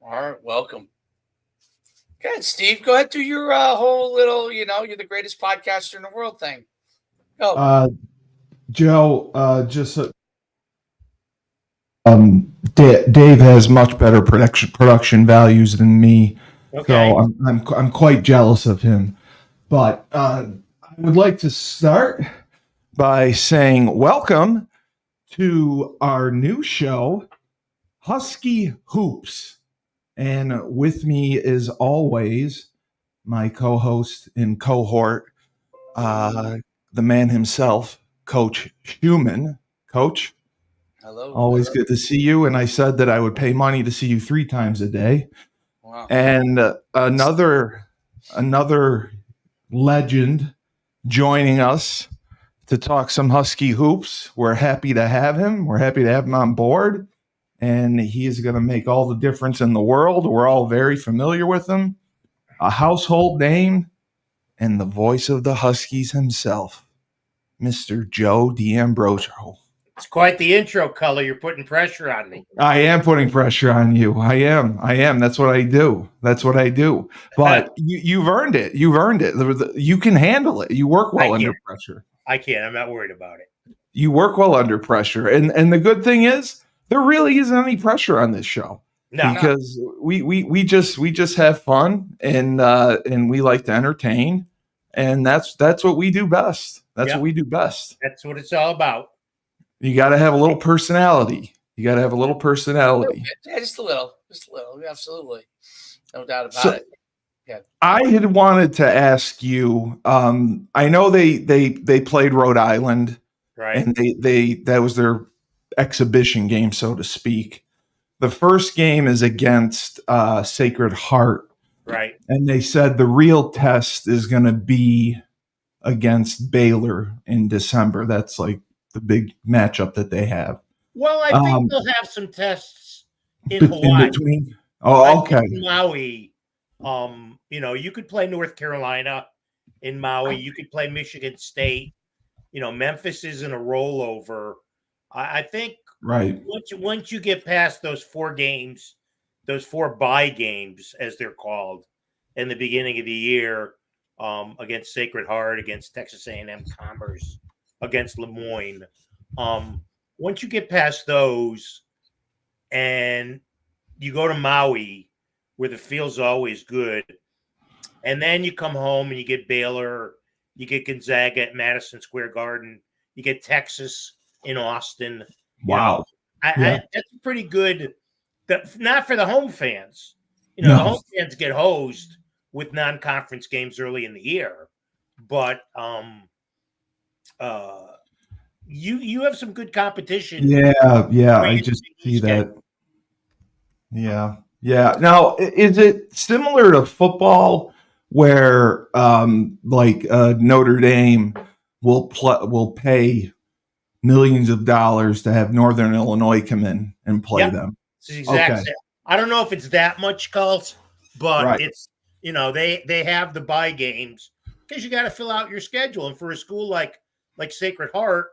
All right, welcome. Go ahead, Steve. Go ahead, do your whole little, you're the greatest podcaster in the world thing. Go. Joe, Dave has much better production values than me, Okay. so I'm quite jealous of him. But I would like to start by saying welcome to our new show, Husky Hoops, and with me is always my co-host and cohort, the man himself, Coach Schuman. Coach. Hello. Always good to see you. And I said that I would pay money to see you 3 times a day. Wow. And another legend joining us to talk some Husky hoops. We're happy to have him. We're happy to have him on board. And he is going to make all the difference in the world. We're all very familiar with him. A household name and the voice of the Huskies himself, Mr. Joe D'Ambrosio. It's quite the intro, Cully. You're putting pressure on me. I am putting pressure on you. I am. That's what I do. But you've earned it. You can handle it. You work well under pressure. I can. I'm not worried about it. You work well under pressure. And the good thing is there really isn't any pressure on this show. No. Because we just have fun and we like to entertain. And that's what we do best. What we do best. That's what it's all about. You got to have a little personality. Yeah, just a little. Absolutely. No doubt about it. Yeah. I had wanted to ask you, I know they played Rhode Island, right? And that was their exhibition game, so to speak. The first game is against Sacred Heart. Right. And they said the real test is going to be against Baylor in December. That's like the big matchup that they have. Well, I think they'll have some tests in Hawaii. In between. Oh, okay. In Maui, you could play North Carolina in Maui. You could play Michigan State. Memphis isn't a rollover. I think right. Once you get past those 4 games, those 4 bye games, as they're called, in the beginning of the year, against Sacred Heart, against Texas A&M Commerce, against Lemoyne. Once you get past those and you go to Maui, where the field's always good, and then you come home and you get Baylor, you get Gonzaga at Madison Square Garden, you get Texas in Austin. Wow. That's pretty good. Not for the home fans. The home fans get hosed with non-conference games early in the year. But you have some good competition. Yeah. I just see that. Yeah. Now, is it similar to football where Notre Dame will pay millions of dollars to have Northern Illinois come in and play them? It's the exact same. I don't know if it's that much, cult, but it's they have the bye games because you got to fill out your schedule, and for a school like Sacred Heart,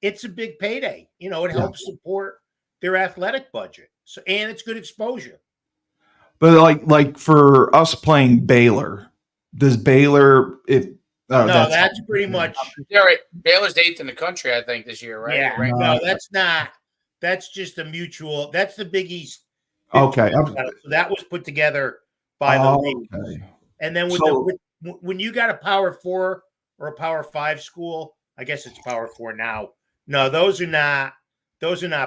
it's a big payday. It helps support their athletic budget, and it's good exposure. But like for us playing Baylor, does Baylor that's pretty much. Yeah, right. Baylor's 8th in the country, I think, this year, right? Yeah, right. No, that's not. That's just a mutual. That's the Big East. Okay, so that was put together by the league. Okay. And then when you got a Power 4 or a Power 5 school, I guess it's Power 4 now. No, those are not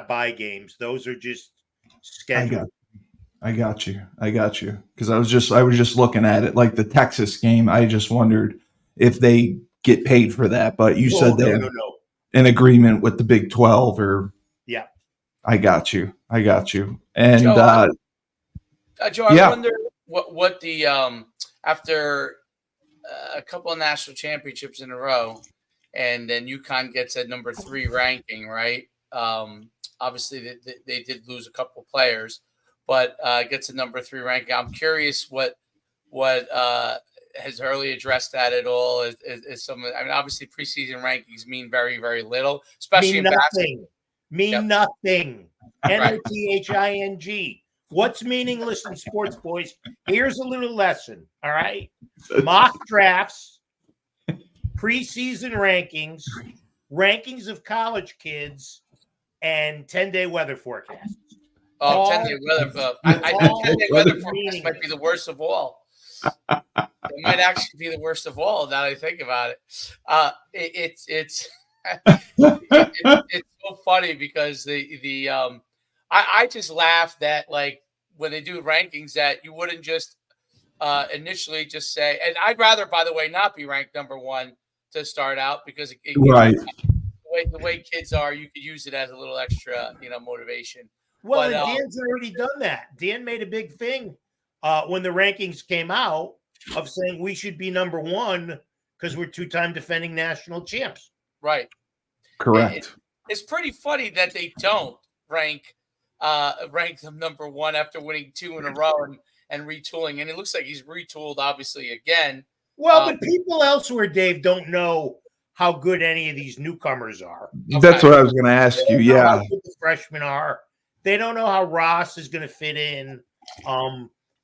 bye games. Those are just scheduled. I got you. Because I was just looking at it like the Texas game. I just wondered if they get paid for that, but you said they're in agreement with the Big 12 or I got you. And Joe, I wonder what the after a couple of national championships in a row, and then UConn gets a number 3 ranking, right? Obviously, they did lose a couple of players, but gets a number 3 ranking. I'm curious what has Hurley addressed that at all? Is obviously preseason rankings mean very, very little, especially in basketball. Nothing. Nothing. NOTHING. What's meaningless in sports, boys? Here's a little lesson, all right? Mock drafts, preseason rankings of college kids, and 10-day weather forecasts. Oh, 10-day weather. I think 10-day weather forecast might be the worst of all. It might actually be the worst of all. Now that I think about it, it's so funny because I just laugh that like when they do rankings that you wouldn't just initially just say, and I'd rather, by the way, not be ranked number one to start out because Right. The way kids are, you could use it as a little extra, motivation. Well, and Dan's already done that. Dan made a big thing when the rankings came out of saying we should be number one because we're two-time defending national champs. Right. Correct. It's pretty funny that they don't rank them number one after winning 2 in a row and retooling. And it looks like he's retooled, obviously, again. Well, but people elsewhere, Dave, don't know how good any of these newcomers are. That's what I was going to ask you. Yeah. How good the freshmen are. They don't know how Ross is going to fit in.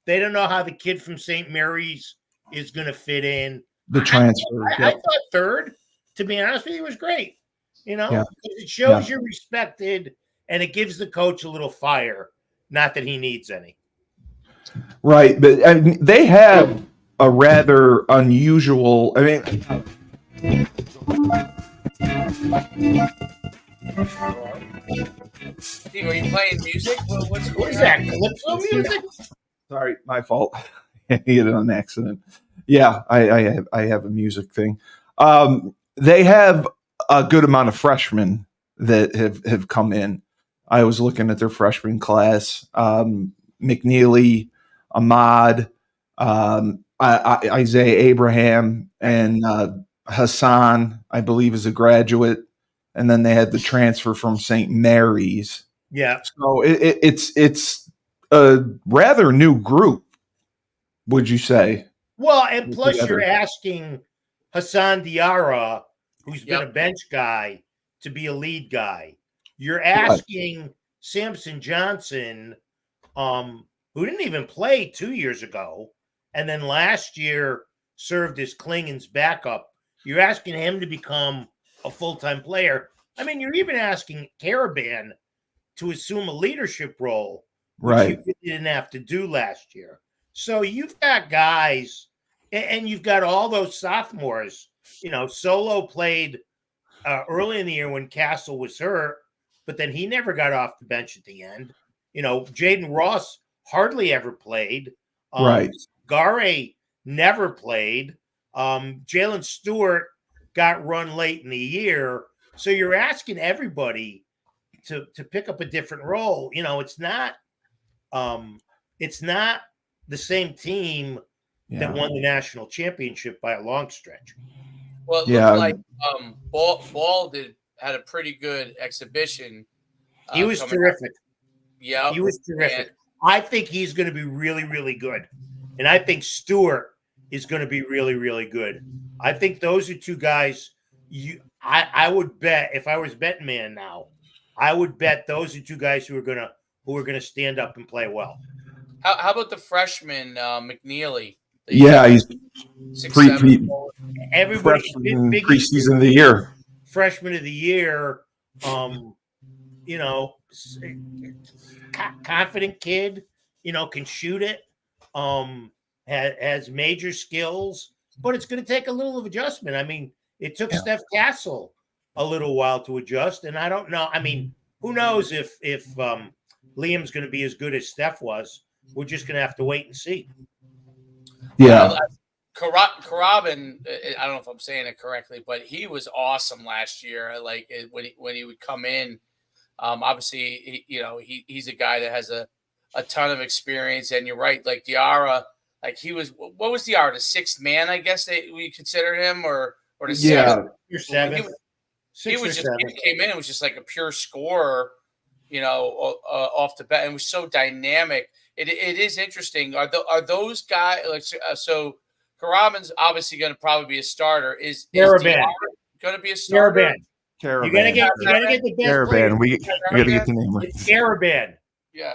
They don't know how the kid from St. Mary's is going to fit in. The transfer. I thought third, to be honest with you, was great. It shows you're respected and it gives the coach a little fire. Not that he needs any. Right. But they have a rather unusual, Steve, are you playing music? What is that? Calypso music? Sorry, my fault. I hit it on accident. Yeah, I have a music thing. They have a good amount of freshmen that have come in. I was looking at their freshman class. McNeely, Ahmad, Isaiah Abraham, and Hassan, I believe, is a graduate. And then they had the transfer from St. Mary's. Yeah. So it's a rather new group, would you say? Well, and plus you're asking Hassan Diarra, who's been a bench guy, to be a lead guy. You're asking Samson Johnson, who didn't even play 2 years ago, and then last year served as Klingen's backup. You're asking him to become a full-time player. I mean, you're even asking Caravan to assume a leadership role, which you didn't have to do last year. So you've got guys, and you've got all those sophomores. Solo played early in the year when Castle was hurt, but then he never got off the bench at the end. Jaden Ross hardly ever played. Gare never played. Jalen Stewart got run late in the year. So you're asking everybody to pick up a different role. It's not the same team that won the national championship by a long stretch. Well, it looked like Ball had a pretty good exhibition. He was terrific. Yeah, he was terrific. I think he's going to be really, really good. And I think Stewart is going to be really, really good. I think those are two guys I would bet, if I was betting man now, I would bet those are two guys who are gonna stand up and play well. How about the freshman McNeely? He's everybody big preseason of the year. Freshman of the year, confident kid, can shoot it, has major skills, but it's going to take a little of adjustment. I mean, it took Steph Castle a little while to adjust, and I don't know. I mean, who knows if Liam's going to be as good as Steph was? We're just going to have to wait and see. Yeah. Karabin, I don't know if I'm saying it correctly, but he was awesome last year. Like when he would come in, obviously, he's a guy that has a ton of experience. And you're right, like Diarra, like he was. What was Diarra? The sixth man, I guess we consider him, or the seventh. He came in. It was just like a pure scorer, off the bat, and it was so dynamic. It is interesting. Are those guys like so? Karabin's obviously going to probably be a starter. Is Diarra going to be a starter? You're going to get the best Caravan. We got to get the name right. It's Caravan. Yeah.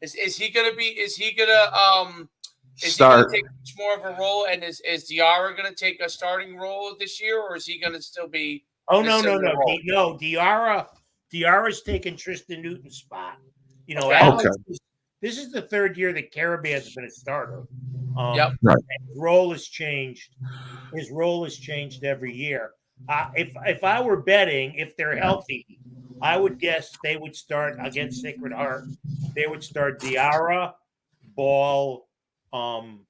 Is he gonna be? Is he gonna Start. take much more of a role? And is Diarra gonna take a starting role this year, or is he gonna still be? Oh in a no, similar role? no. Diarra's taking Tristan Newton's spot. You know, Okay. Alex. This is the third year that Caraban's been a starter. Yep. Right. His role has changed. His role has changed every year. If I were betting, if they're healthy, I would guess they would start against Sacred Heart. They would start Diarra, Ball, Mahaney,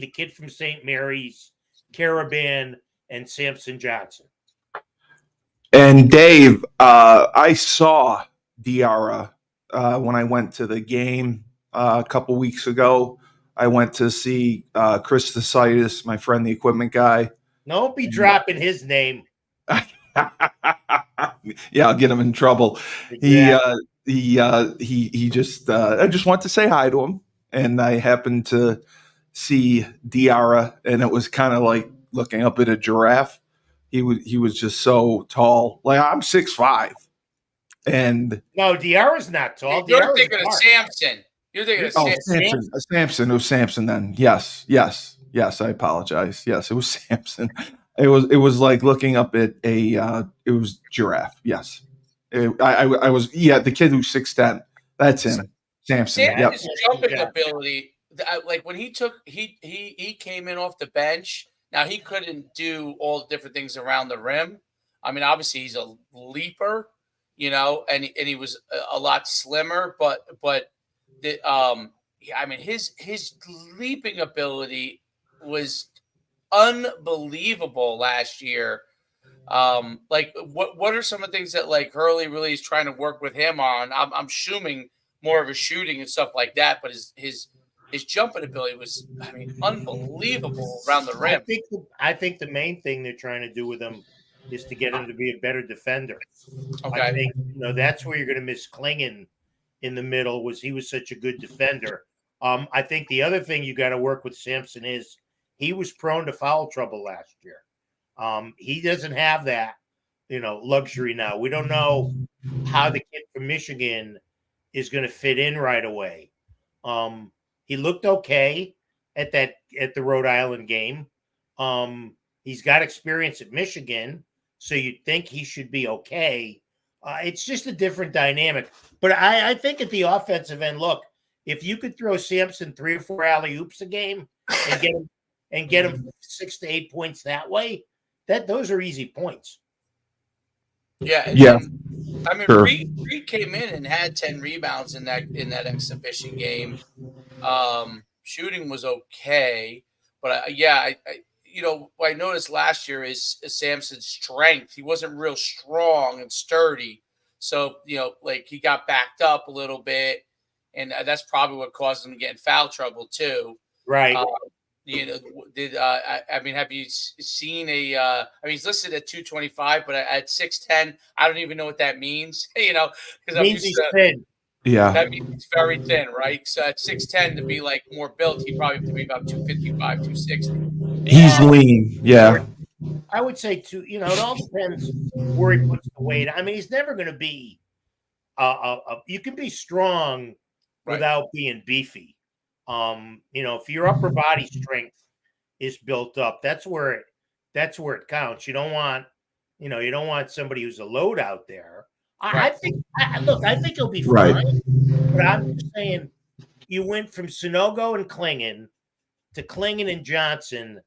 the kid from St. Mary's, Caraban, and Samson Johnson. And Dave, I saw Diarra when I went to the game a couple weeks ago. I went to see Chris Thesitis, my friend, the equipment guy. Don't be dropping his name. Yeah, I'll get him in trouble. Exactly. He just I just want to say hi to him, and I happened to see Diarra, and it was kind of like looking up at a giraffe. He was just so tall. Like I'm 6'5", and No, Diarra's not tall. You're Diarra's thinking of smart. Samson. You're thinking of Samson. Samson. It was Samson then. Yes. I apologize. Yes, it was Samson. It was like looking up at a. It was giraffe. Yes, I was. Yeah, the kid who's 6'10". That's him. Samson. Yep. His jumping ability, like when he came in off the bench. Now he couldn't do all the different things around the rim. I mean, obviously he's a leaper, you know, and he was a lot slimmer, but I mean his leaping ability was unbelievable last year. Like what are some of the things that like Hurley really is trying to work with him on? I'm assuming more of a shooting and stuff like that, but his jumping ability was, I mean, unbelievable around the rim. I think the main thing they're trying to do with him is to get him to be a better defender. Okay. I think that's where you're going to miss Klingon in the middle. Was he was such a good defender. I think the other thing you got to work with Samson is he was prone to foul trouble last year. He doesn't have that, luxury now. We don't know how the kid from Michigan is going to fit in right away. He looked okay at the Rhode Island game. He's got experience at Michigan, so you'd think he should be okay. It's just a different dynamic. But I think at the offensive end, look, if you could throw Samson 3 or 4 alley-oops a game and get him 6 to 8 points that way, those are easy points. Yeah. Yeah. I mean, sure. Reed came in and had 10 rebounds in that exhibition game. Shooting was okay, but I noticed last year is Samson's strength. He wasn't real strong and sturdy, so like he got backed up a little bit, and that's probably what caused him to get in foul trouble too. Right. Have you seen he's listed at 225, but at 6'10", I don't even know what that means. Because means he's thin. Yeah, that means he's very thin, right? So at 6'10", to be like more built, he probably have to be about 255, 260. He's lean. Yeah, I would say too. It all depends where he puts the weight. I mean, he's never going to be. You can be strong without being beefy. If your upper body strength is built up, that's where it counts. You don't want somebody who's a load out there. I think he'll be fine. But I'm just saying, you went from Sonogo and Klingon to Klingon and Johnson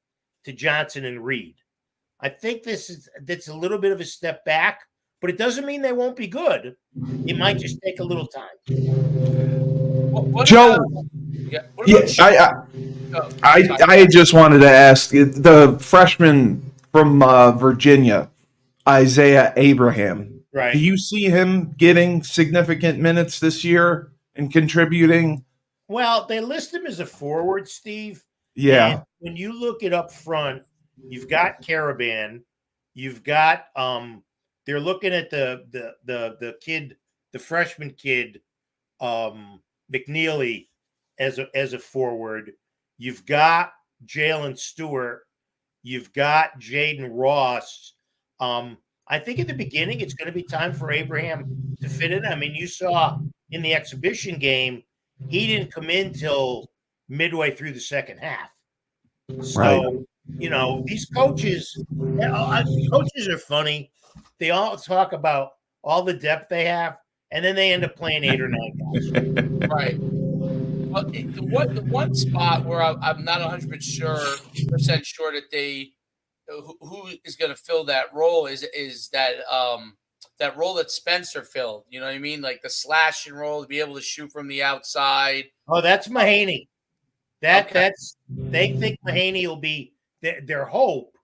to Johnson and Reed. I think that's a little bit of a step back, but it doesn't mean they won't be good. It might just take a little time. Joe. I just wanted to ask the freshman from Virginia, Isaiah Abraham. Right. Do you see him getting significant minutes this year and contributing? Well, they list him as a forward, Steve. Yeah. And when you look it up front, you've got Caraban, you've got they're looking at the kid, the freshman kid, McNeely as a forward. You've got Jalen Stewart, you've got Jaden Ross. I think in the beginning it's going to be time for Abraham to fit in. I mean, you saw in the exhibition game, he didn't come in till midway through the second half. So, these coaches are funny. They all talk about all the depth they have, and then they end up playing 8 or 9 guys. Right. Well, the one spot where I'm not 100% sure that they who is going to fill that role is that that role that Spencer filled. You know what I mean? Like the slashing role, to be able to shoot from the outside. Oh, that's Mahaney. They think Mahaney will be their hope.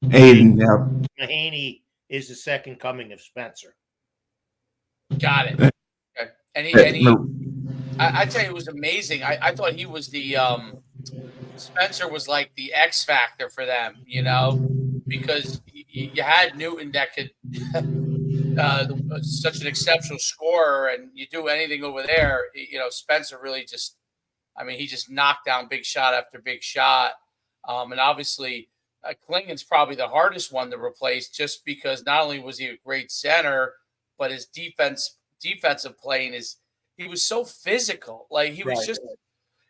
Aiden, yeah. Mahaney is the second coming of Spencer. Got it. Okay. And I tell you, it was amazing. I thought he was the Spencer was like the X factor for them, because you had Newton that could such an exceptional scorer, and you do anything over there. Spencer really he just knocked down big shot after big shot, and obviously Klingon's probably the hardest one to replace, just because not only was he a great center, but his defensive playing he was so physical. Like he was just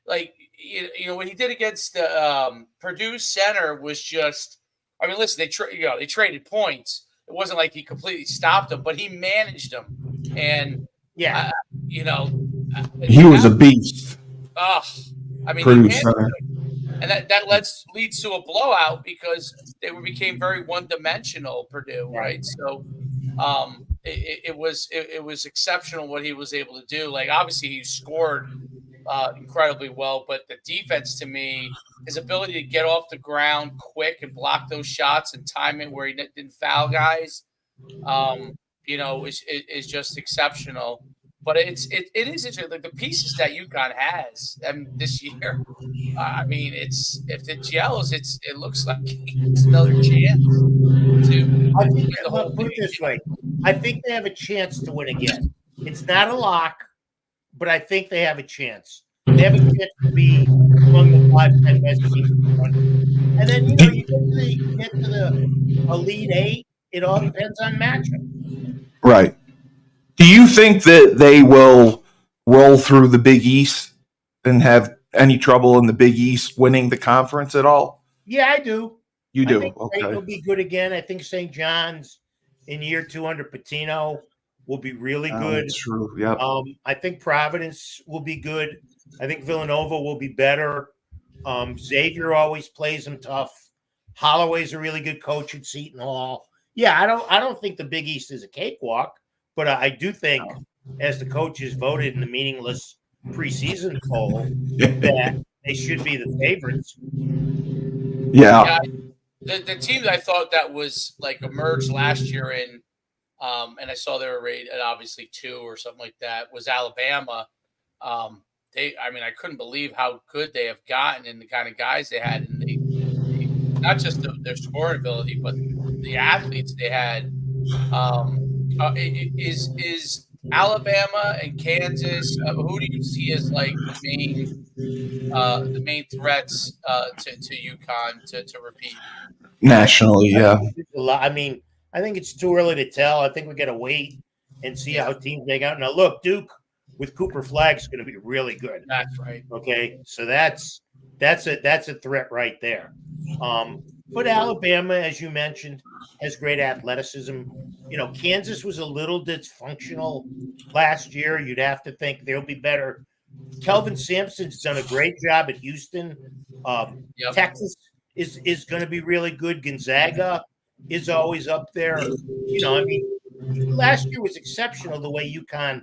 like what he did against the Purdue center was just. I mean, listen, they traded points. It wasn't like he completely stopped them, but he managed them, and he was a beast. I mean, Purdue center. And that leads to a blowout because they became very one-dimensional, Purdue, right? So it was exceptional what he was able to do. Like, obviously he scored incredibly well, but the defense, to me, his ability to get off the ground quick and block those shots and time it where he didn't foul guys, is just exceptional. But it is interesting. Like the pieces that UConn has this year, if it gels, it looks like it's another chance to. I think put it this way: I think they have a chance to win again. It's not a lock, but I think they have a chance. They have a chance to be among the 5-10 best teams in the country. And then you get to the Elite Eight. It all depends on matchup. Right. Do you think that they will roll through the Big East and have any trouble in the Big East winning the conference at all? Yeah, I do. You do. I think okay. Creighton will be good again. I think St. John's in year 2 under Patino will be really good. That's true. Yeah. I think Providence will be good. I think Villanova will be better. Xavier always plays them tough. Holloway's a really good coach at Seton Hall. Yeah, I don't think the Big East is a cakewalk, but I do think, as the coaches voted in the meaningless preseason poll, that they should be the favorites. Yeah. The team that I thought that was like emerged last year and I saw they were rated at obviously 2 or something like that, was Alabama. I couldn't believe how good they have gotten and the kind of guys they had, and not just their scoring ability, but the athletes they had. Is Alabama and Kansas? Who do you see as like the main threats to UConn to repeat nationally? Yeah. I think it's too early to tell. I think we got to wait and see how teams make out. Now, look, Duke with Cooper Flagg is going to be really good. That's right. Okay, so that's a threat right there. But Alabama, as you mentioned, has great athleticism. Kansas was a little dysfunctional last year. You'd have to think they'll be better. Kelvin Sampson's done a great job at Houston. Texas is going to be really good. Gonzaga is always up there. Last year was exceptional the way UConn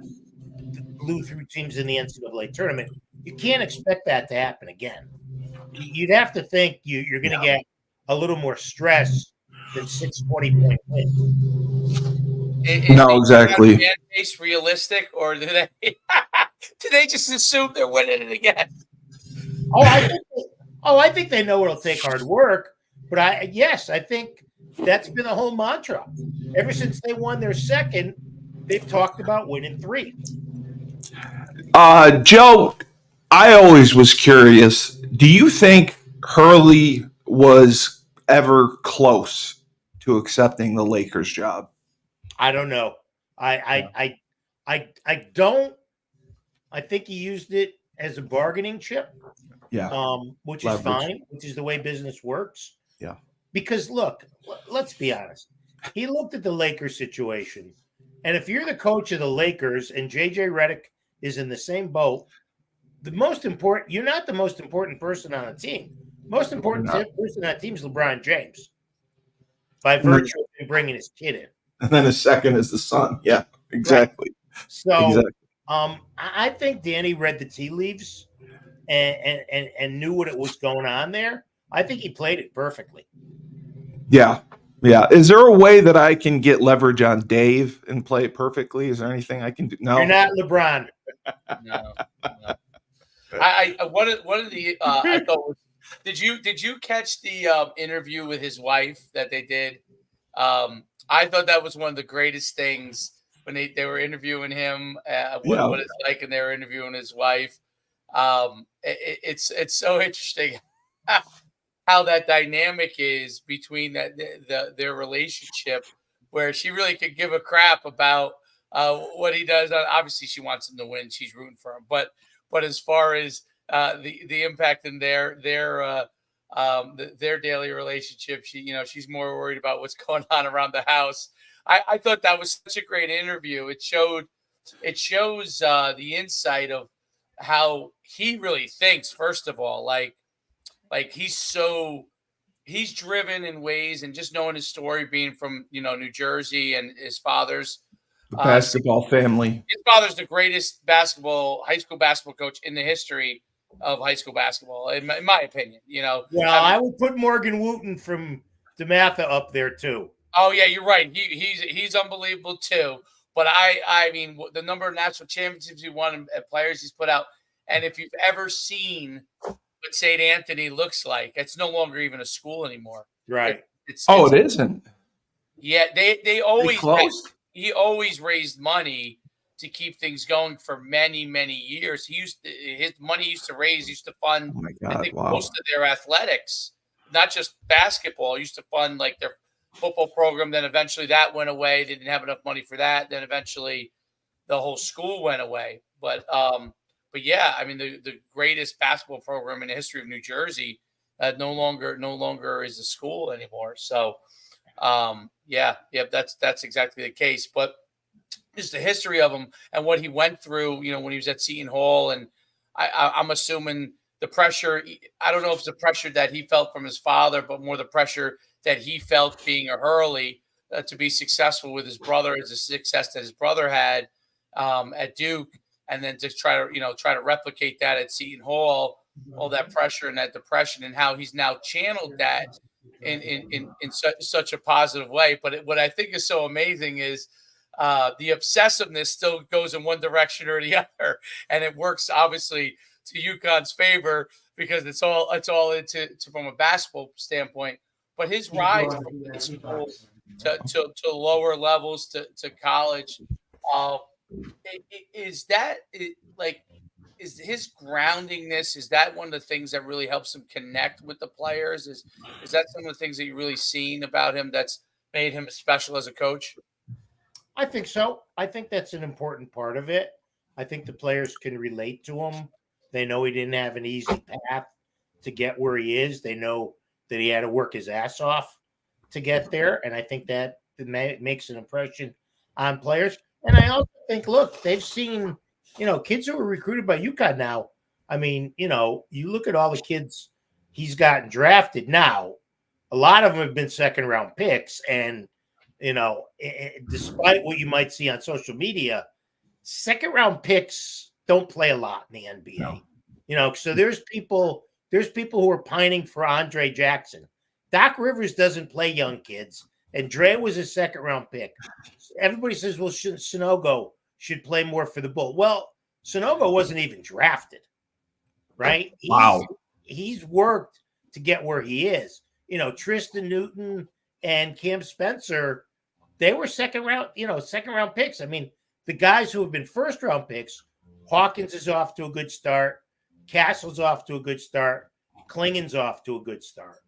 blew through teams in the NCAA tournament. You can't expect that to happen again. You'd have to think you're going to get a little more stress than 6 20-point wins. No, exactly. Fan base realistic, or do they just assume they're winning it again? I think they know it'll take hard work, but I think that's been the whole mantra. Ever since they won their second, they've talked about winning 3. Joe, I always was curious. Do you think Hurley was ever close to accepting the Lakers job? I don't know. I don't I think he used it as a bargaining chip. Yeah. Which Leverage. is fine, which is the way business works. Yeah. Because look, let's be honest. He looked at the Lakers situation. And if you're the coach of the Lakers and JJ Redick is in the same boat, you're not the most important person on the team. Most important person on that team is LeBron James. By virtue of him bringing his kid in. And then his second is the son. Yeah, exactly. Right. So I think Danny read the tea leaves and knew what it was going on there. I think he played it perfectly. Yeah. Yeah. Is there a way that I can get leverage on Dave and play it perfectly? Is there anything I can do? No. You're not LeBron. No. I one of the I thought was, did you catch the interview with his wife that they did? I thought that was one of the greatest things when they were interviewing him. What it's like, and they were interviewing his wife. It's so interesting how that dynamic is between their relationship, where she really could give a crap about what he does. Obviously, she wants him to win; she's rooting for him. But as far as the impact in their daily relationship, she's more worried about what's going on around the house. I thought that was such a great interview. It shows the insight of how he really thinks. First of all, like he's driven in ways, and just knowing his story, being from New Jersey, and his father's basketball family. His father's the greatest high school basketball coach in the history of high school basketball, in my opinion. I would put Morgan Wooten from DeMatha up there too. Oh yeah, you're right. He's unbelievable too. But I mean, the number of national championships he won and players he's put out, and if you've ever seen what St. Anthony looks like, it's no longer even a school anymore. Right. It isn't. Yeah, they always closed. He always raised money to keep things going for many, many years. His money used to fund most of their athletics, not just basketball. He used to fund like their football program. Then eventually that went away. They didn't have enough money for that. Then eventually the whole school went away. But yeah, I mean the greatest basketball program in the history of New Jersey no longer is a school anymore. So that's exactly the case. But just the history of him and what he went through, when he was at Seton Hall, and I'm assuming the pressure. I don't know if it's the pressure that he felt from his father, but more the pressure that he felt being a Hurley to be successful with his brother, as the success that his brother had at Duke, and then to try to replicate that at Seton Hall, all that pressure and that depression, and how he's now channeled that in such a positive way. But what I think is so amazing is the obsessiveness still goes in one direction or the other, and it works obviously to UConn's favor because it's all into from a basketball standpoint. But his rise from high school to lower levels to college, is his groundingness, is that one of the things that really helps him connect with the players? Is that some of the things that you've really seen about him that's made him special as a coach? I think so. I think that's an important part of it. I think the players can relate to him. They know he didn't have an easy path to get where he is. They know that he had to work his ass off to get there. And I think that makes an impression on players. And I also think, look, they've seen, kids who were recruited by UConn now. I mean, you look at all the kids he's gotten drafted now. A lot of them have been second-round picks. And, despite what you might see on social media, second-round picks don't play a lot in the NBA. No. So there's people who are pining for Andre Jackson. Doc Rivers doesn't play young kids, and Dre was a second-round pick. Everybody says, well, Sanogo should play more for the Bull. Well, Sanogo wasn't even drafted, right? He's worked to get where he is. Tristan Newton and Cam Spencer, they were second-round picks. I mean, the guys who have been first-round picks, Hawkins is off to a good start. Castle's off to a good start. Klingen's off to a good start.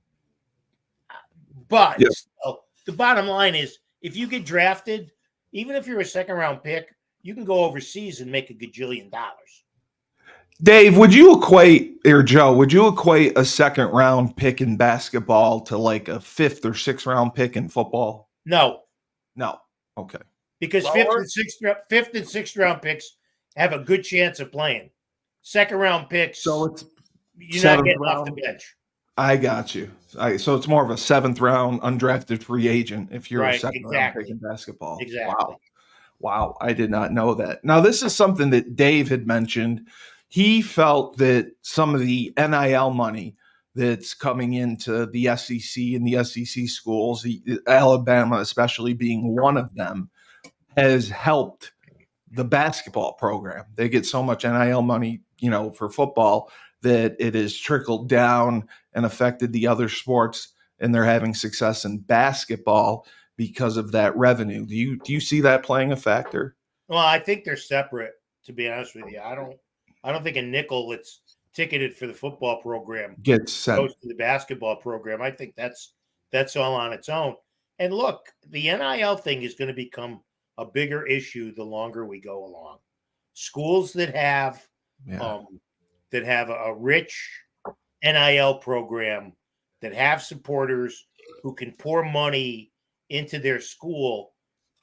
But still, the bottom line is, if you get drafted, even if you're a second-round pick, you can go overseas and make $1 gajillion. Dave, would you equate, or Joe, would you equate a second round pick in basketball to like a fifth or sixth round pick in football? No, No. Okay. because Lower? fifth and sixth round picks have a good chance of playing. Second round picks, So it's you're not seventh getting off the round. bench. I got you. So it's more of a seventh round undrafted free agent if you're a Right, second round pick exactly. in basketball. Exactly. Wow. I did not know that. Now, this is something that Dave had mentioned. He felt that some of the NIL money that's coming into the SEC and the SEC schools, Alabama especially being one of them, has helped the basketball program. They get so much NIL money, for football that it has trickled down and affected the other sports, and they're having success in basketball because of that revenue. Do you see that playing a factor? Well, I think they're separate, to be honest with you. I don't think a nickel that's ticketed for the football program Gets sent. goes to the basketball program. I think that's all on its own. And look, the NIL thing is going to become a bigger issue the longer we go along. Schools that have a rich NIL program, that have supporters who can pour money into their school,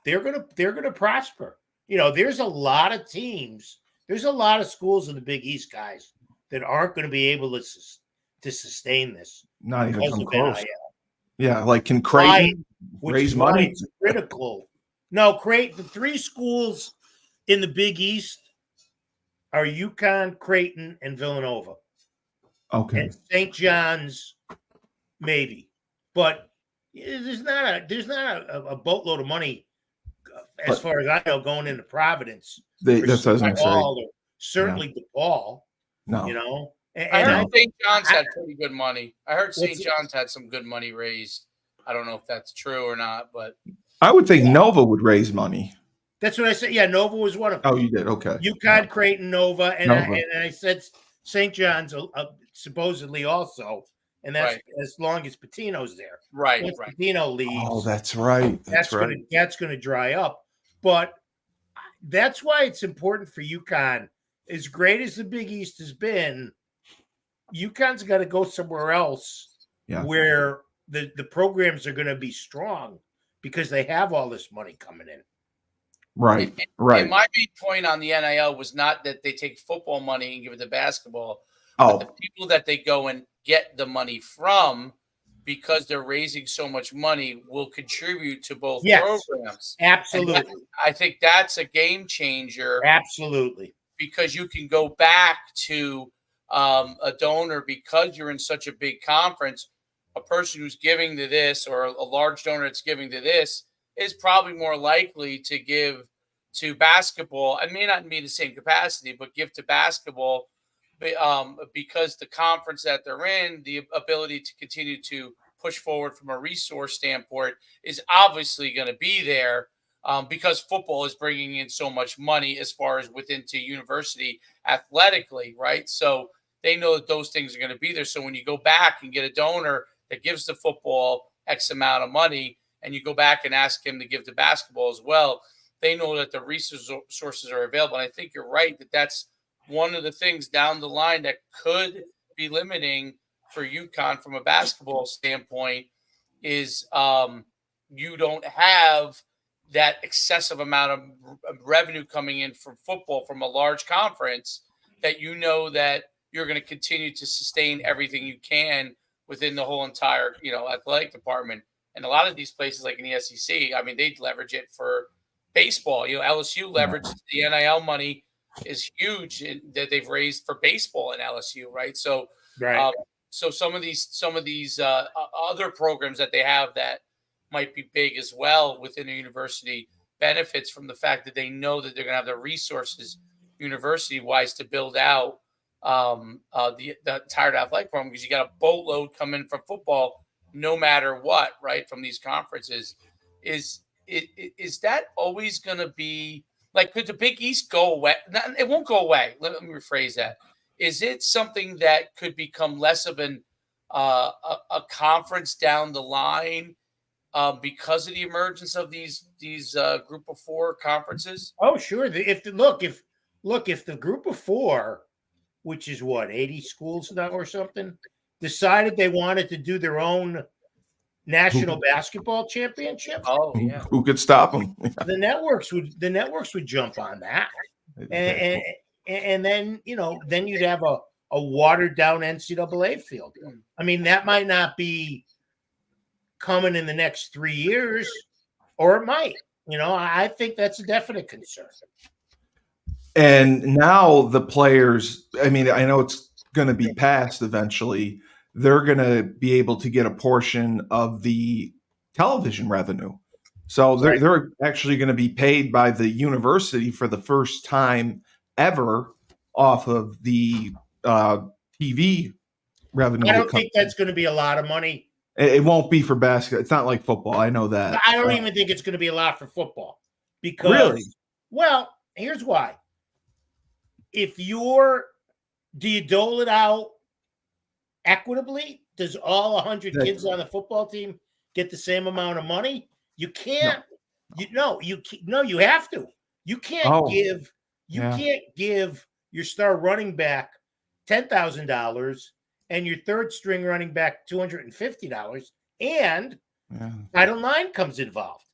they're gonna prosper. There's a lot of teams, there's a lot of schools in the Big East, guys, that aren't going to be able to sustain this Not even because come of close. NIL. Yeah, like can Creighton Which raise is why money? it's critical. No, the three schools in the Big East are UConn, Creighton, and Villanova. Okay. And St. John's, maybe, but there's not a boatload of money, as far as I know, going into Providence. That's what I was going to say. Or certainly DePaul. No. I heard St. John's had I- pretty good money. I heard St. What's- John's had some good money raised. I don't know if that's true or not, but I would think Nova would raise money. that's what I said. Yeah, Nova was one of them. Oh, you did? Okay. UConn, Creighton, Nova, and Nova. I said St. John's supposedly also, and that's Right. as long as Patino's there. right. Once Patino leaves, Oh, that's right. That's right. That's gonna dry up. But that's why it's important for UConn. As great as the Big East has been, UConn's got to go somewhere else where the programs are going to be strong because they have all this money coming in. Right. And my main point on the NIL was not that they take football money and give it to basketball, Oh, but the people that they go and get the money from, because they're raising so much money, will contribute to both programs. Absolutely. I think that's a game changer. Absolutely. Because you can go back to a donor, because you're in such a big conference. A person who's giving to this, or a large donor that's giving to this, is probably more likely to give to basketball. It may not be the same capacity, but give to basketball because the conference that they're in, the ability to continue to push forward from a resource standpoint is obviously going to be there. Because football is bringing in so much money as far as within to university athletically, right? So they know that those things are going to be there. So when you go back and get a donor that gives the football X amount of money, and you go back and ask him to give to basketball as well, they know that the resources are available. And I think you're right that that's one of the things down the line that could be limiting for UConn from a basketball standpoint is you don't have that excessive amount of revenue coming in from football from a large conference, that that you're going to continue to sustain everything you can within the whole entire, athletic department. And a lot of these places, like in the SEC, I mean, they leverage it for baseball. LSU leverages the NIL money is huge that they've raised for baseball in LSU, right? So, so some of these other programs that they have that might be big as well within a university benefits from the fact that they know that they're going to have the resources university-wise to build out the entire athletic program, because you got a boatload coming from football no matter what, right, from these conferences. Is that always going to be like, could the Big East go away? It won't go away. Let me rephrase that. Is it something that could become less of a conference down the line because of the emergence of these group of four conferences? Oh, sure. If the group of four which is what, 80 schools now or something, decided they wanted to do their own national basketball championship. Oh yeah. Who could stop them? The networks would jump on that, and then then you'd have a watered down NCAA field. I mean, that might not be coming in the next 3 years, or it might. I think that's a definite concern. And now the players, I mean, I know it's going to be passed eventually. They're going to be able to get a portion of the television revenue. So they're actually going to be paid by the university for the first time ever off of the TV revenue. I don't think that's going to be a lot of money. It won't be for basketball. It's not like football. I know that. I don't even think it's going to be a lot for football. Because, really? Well, here's why. Do you dole it out equitably? Does all 100 kids on the football team get the same amount of money? You can't. No. You have to. You can't can't give your star running back $10,000 and your third string running back $250, and Title IX comes involved.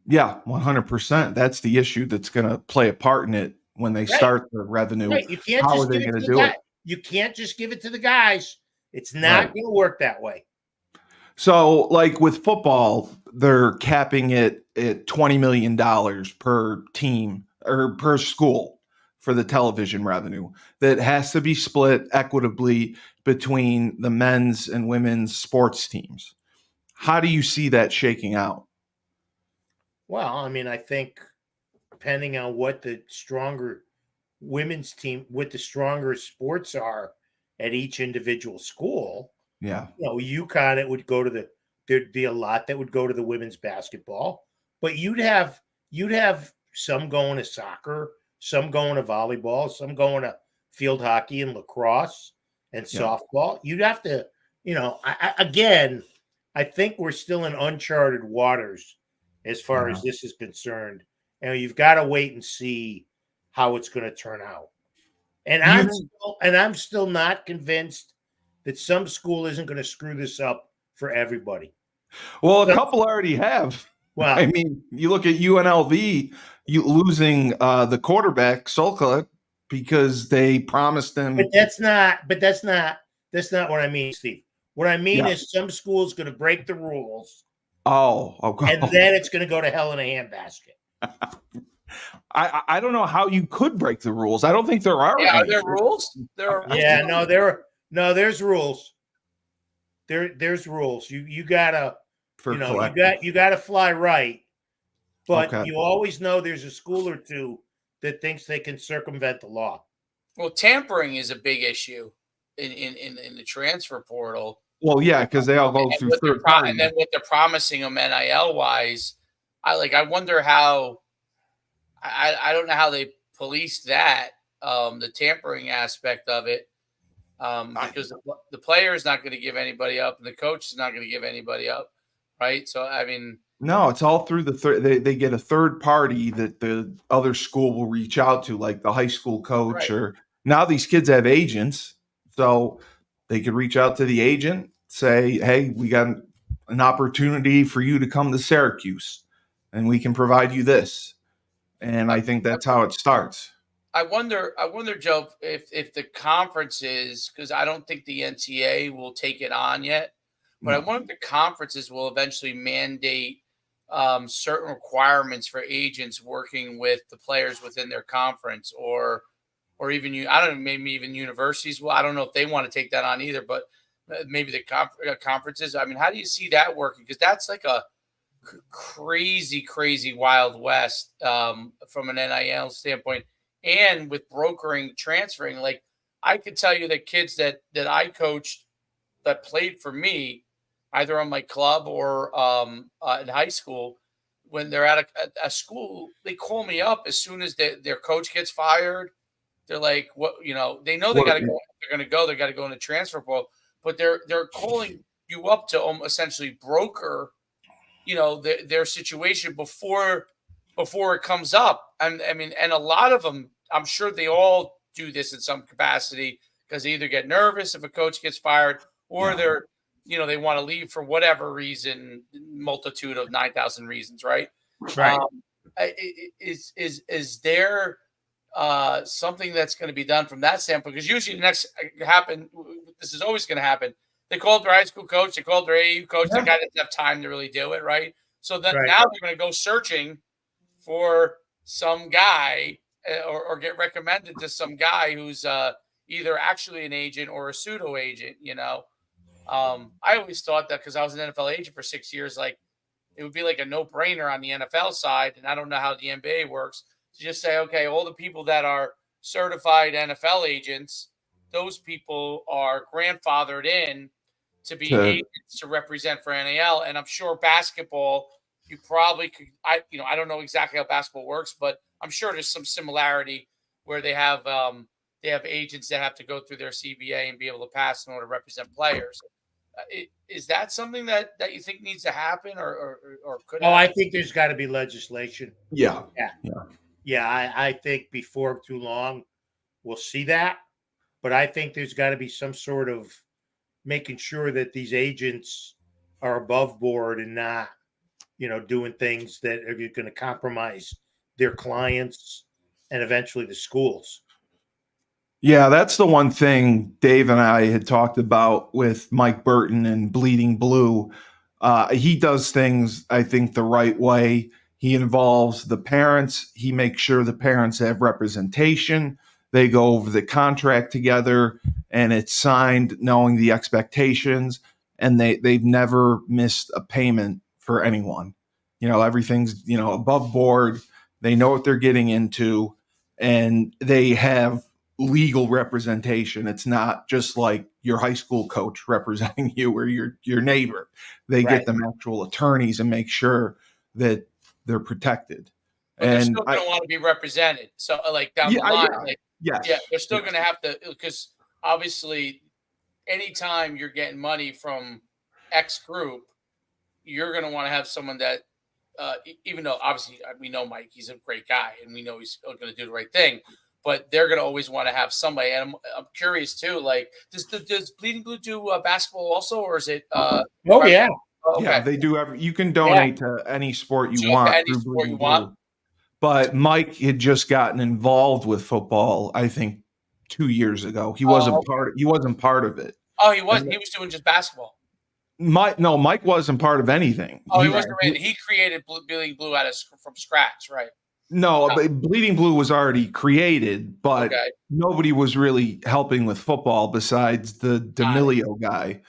Yeah, 100%. That's the issue that's going to play a part in it when they start the revenue. Right. You can't How just are they give it going to to do it? You can't just give it to the guys. It's not going to work that way. So, like with football, they're capping it at $20 million per team or per school for the television revenue that has to be split equitably between the men's and women's sports teams. How do you see that shaking out? Well, I mean, I think depending on what the stronger women's team, what the stronger sports are at each individual school. Yeah. UConn, it would go to there'd be a lot that would go to the women's basketball, but you'd have some going to soccer, some going to volleyball, some going to field hockey and lacrosse and softball. You'd have to, I think we're still in uncharted waters as far as this is concerned. And you've got to wait and see how it's going to turn out. And I'm still not convinced that some school isn't going to screw this up for everybody. Well, a couple already have. Well, I mean, you look at UNLV, losing the quarterback Solka because they promised him. But that's not what I mean, Steve. What I mean is some school's going to break the rules. Oh, okay. And then it's going to go to hell in a handbasket. I don't know how you could break the rules. I don't think there are. Yeah, are there rules? There's rules. There's rules. You gotta you gotta fly right, but you always know there's a school or two that thinks they can circumvent the law. Well, tampering is a big issue in the transfer portal. Well, yeah, because they all go through third party. And then what they're promising them NIL wise, I wonder how. I don't know how they police that, the tampering aspect of it, because the player is not going to give anybody up, and the coach is not going to give anybody up, right? So, I mean, no, it's all through the third. They get a third party that the other school will reach out to, like the high school coach, or now these kids have agents, so they could reach out to the agent, say, "Hey, we got an opportunity for you to come to Syracuse, and we can provide you this." And I think that's how it starts. I wonder, Joe, if the conferences, because I don't think the NCAA will take it on yet, but I wonder if the conferences will eventually mandate certain requirements for agents working with the players within their conference, or even I don't know, maybe even universities. Well, I don't know if they want to take that on either, but maybe the conferences. I mean, how do you see that working? Because that's like a crazy wild west from an NIL standpoint, and with brokering, transferring. Like, I could tell you that kids that I coached that played for me, either on my club or in high school, when they're at a school, they call me up as soon as their coach gets fired. They're like, what, they know they got to go. They're going to go. They got to go in the transfer portal, but they're calling you up to essentially broker their situation before it comes up. And I mean, and a lot of them, I'm sure they all do this in some capacity because they either get nervous if a coach gets fired or they're, they want to leave for whatever reason, multitude of 9,000 reasons, right? Right. Is there something that's going to be done from that standpoint? Because usually the next this is always going to happen. They called their high school coach, they called their AAU coach. The guy doesn't have time to really do it, right? So then now they're going to go searching for some guy or get recommended to some guy who's either actually an agent or a pseudo agent. I always thought that because I was an NFL agent for 6 years, like it would be like a no-brainer on the NFL side, and I don't know how the NBA works, to just say, okay, all the people that are certified NFL agents, those people are grandfathered in to be agents to represent for NAL. And I'm sure basketball, you probably could, I don't know exactly how basketball works, but I'm sure there's some similarity where they have agents that have to go through their CBA and be able to pass in order to represent players. Is that something that you think needs to happen or could happen? I think there's got to be legislation. Yeah. I think before too long we'll see that, but I think there's got to be some sort of making sure that these agents are above board and not, doing things that are going to compromise their clients and eventually the schools. Yeah, that's the one thing Dave and I had talked about with Mike Burton and Bleeding Blue. He does things, I think, the right way. He involves the parents. He makes sure the parents have representation. They go over the contract together, and it's signed knowing the expectations, and they've never missed a payment for anyone. Everything's, above board. They know what they're getting into, and they have legal representation. It's not just like your high school coach representing you or your neighbor. They get them actual attorneys and make sure that they're protected. But they're still going to want to be represented. So like down the line, they're still going to have to, because obviously anytime you're getting money from X group, you're going to want to have someone that, even though obviously we know Mike, he's a great guy and we know he's going to do the right thing, but they're going to always want to have somebody. And I'm curious too, like does Bleeding Blue do basketball also, or is it? Yeah. Okay. Yeah, they do. You can donate to any sport you want. Any sport you want. But Mike had just gotten involved with football, I think 2 years ago. He wasn't part of it. Oh, he was. He was doing just basketball. Mike wasn't part of anything. Oh, he wasn't. He created Bleeding Blue from scratch, right? No, but Bleeding Blue was already created, but nobody was really helping with football besides the D'Amelio guy.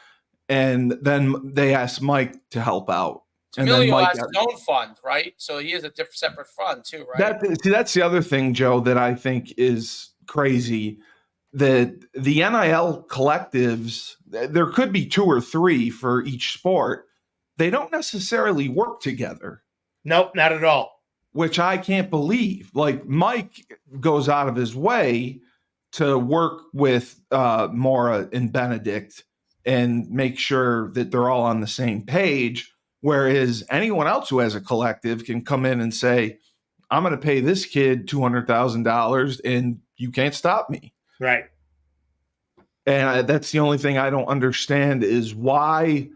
And then they asked Mike to help out. D'Amelio has his own fund, right? So he has a separate fund too, right? That's the other thing, Joe, that I think is crazy. That the NIL collectives, there could be 2 or 3 for each sport. They don't necessarily work together. Nope, not at all. Which I can't believe. Like Mike goes out of his way to work with Maura and Benedict and make sure that they're all on the same page. Whereas anyone else who has a collective can come in and say, I'm going to pay this kid $200,000 and you can't stop me. Right. And that's the only thing I don't understand is why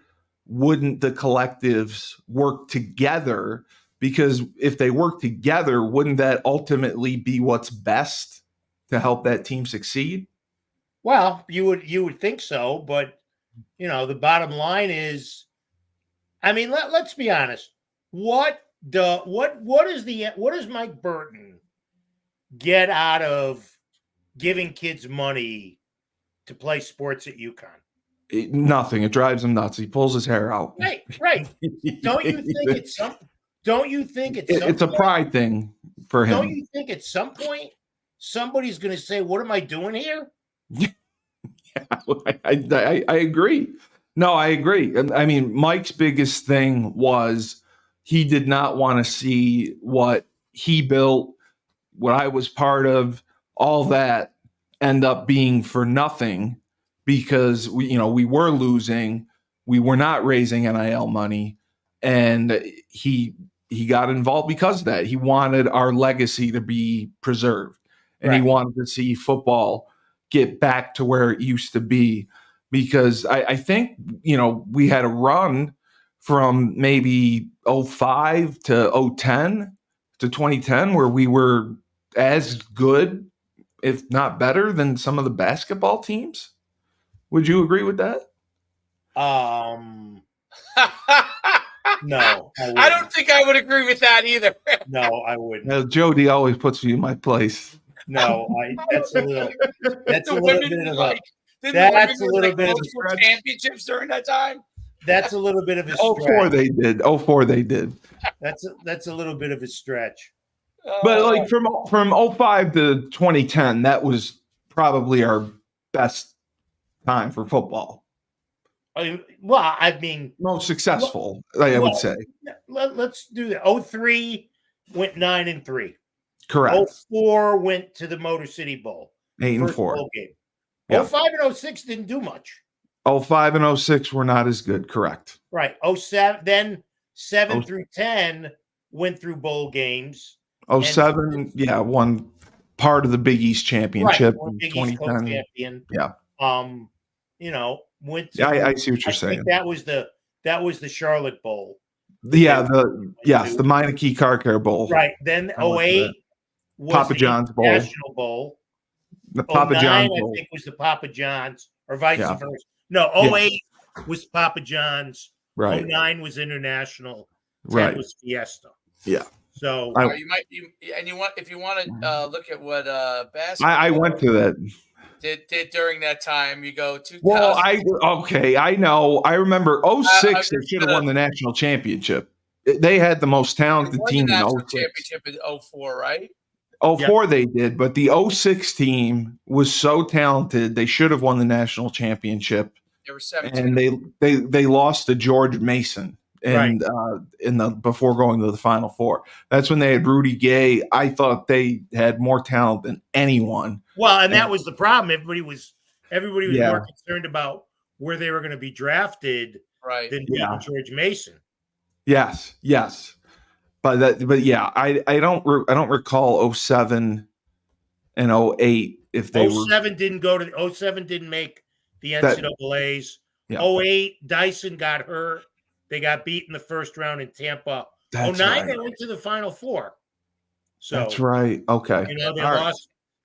wouldn't the collectives work together? Because if they work together, wouldn't that ultimately be what's best to help that team succeed? Well, you would think so, but the bottom line is, I mean, let's be honest. What does Mike Burton get out of giving kids money to play sports at UConn? Nothing. It drives him nuts. He pulls his hair out. Right. Don't you think it's something? Don't you think it's a pride thing for him? Don't you think at some point somebody's going to say, "What am I doing here?" Yeah, I agree. No, I agree. I mean, Mike's biggest thing was he did not want to see what he built, what I was part of, all that end up being for nothing because we were losing, we were not raising NIL money, and he got involved because of that. He wanted our legacy to be preserved. and he wanted to see football get back to where it used to be. Because I think, we had a run from maybe 05 to 010 to 2010 where we were as good, if not better, than some of the basketball teams. Would you agree with that? No, I don't think I would agree with that either. No, I wouldn't. Jody always puts me in my place. No, that's a little bit of a championships during that time. That's a little bit of a stretch. 04 they did. 04 they did. That's a little bit of a stretch. But like from 05 to 2010, that was probably our best time for football. Most successful, I would say. Let's do that. 03 went 9-3. Correct. 04 went to the Motor City Bowl. 8-4. Bowl game. Yeah. 05 and 06 didn't do much. 05 and 06 were not as good. Correct. Right. 07, then 7 through 10 went through bowl games. 07, won part of the Big East Championship in in 2010. champion. Yeah. Went to, I see what you're saying. That was the Charlotte Bowl. The Meineke Car Care Bowl. Right. Then 08 was Papa the John's Bowl. National Bowl. The Papa John's Bowl. I think was the Papa John's or vice versa. No, 08 was Papa John's. Right. 09 was International. 10 right. was Fiesta. Yeah. So if you want to look at what basketball I went to that. Did during that time, you go 2000. Well, I know. I remember 06 they should have won the national championship. They had the most talented team in 06. Championship in 04, right? 04 they did, but the 06 team was so talented they should have won the national championship. They were 17. And they lost to George Mason before going to the Final Four. That's when they had Rudy Gay. I thought they had more talent than anyone. Well, and that was the problem. Everybody was more concerned about where they were going to be drafted than beating George Mason. Yes. But I don't recall 07 and 08 if they 07 didn't make the NCAAs. Yeah. 08 Dyson got hurt. They got beat in the first round in Tampa. 09 they went to the Final Four. So that's right. Okay.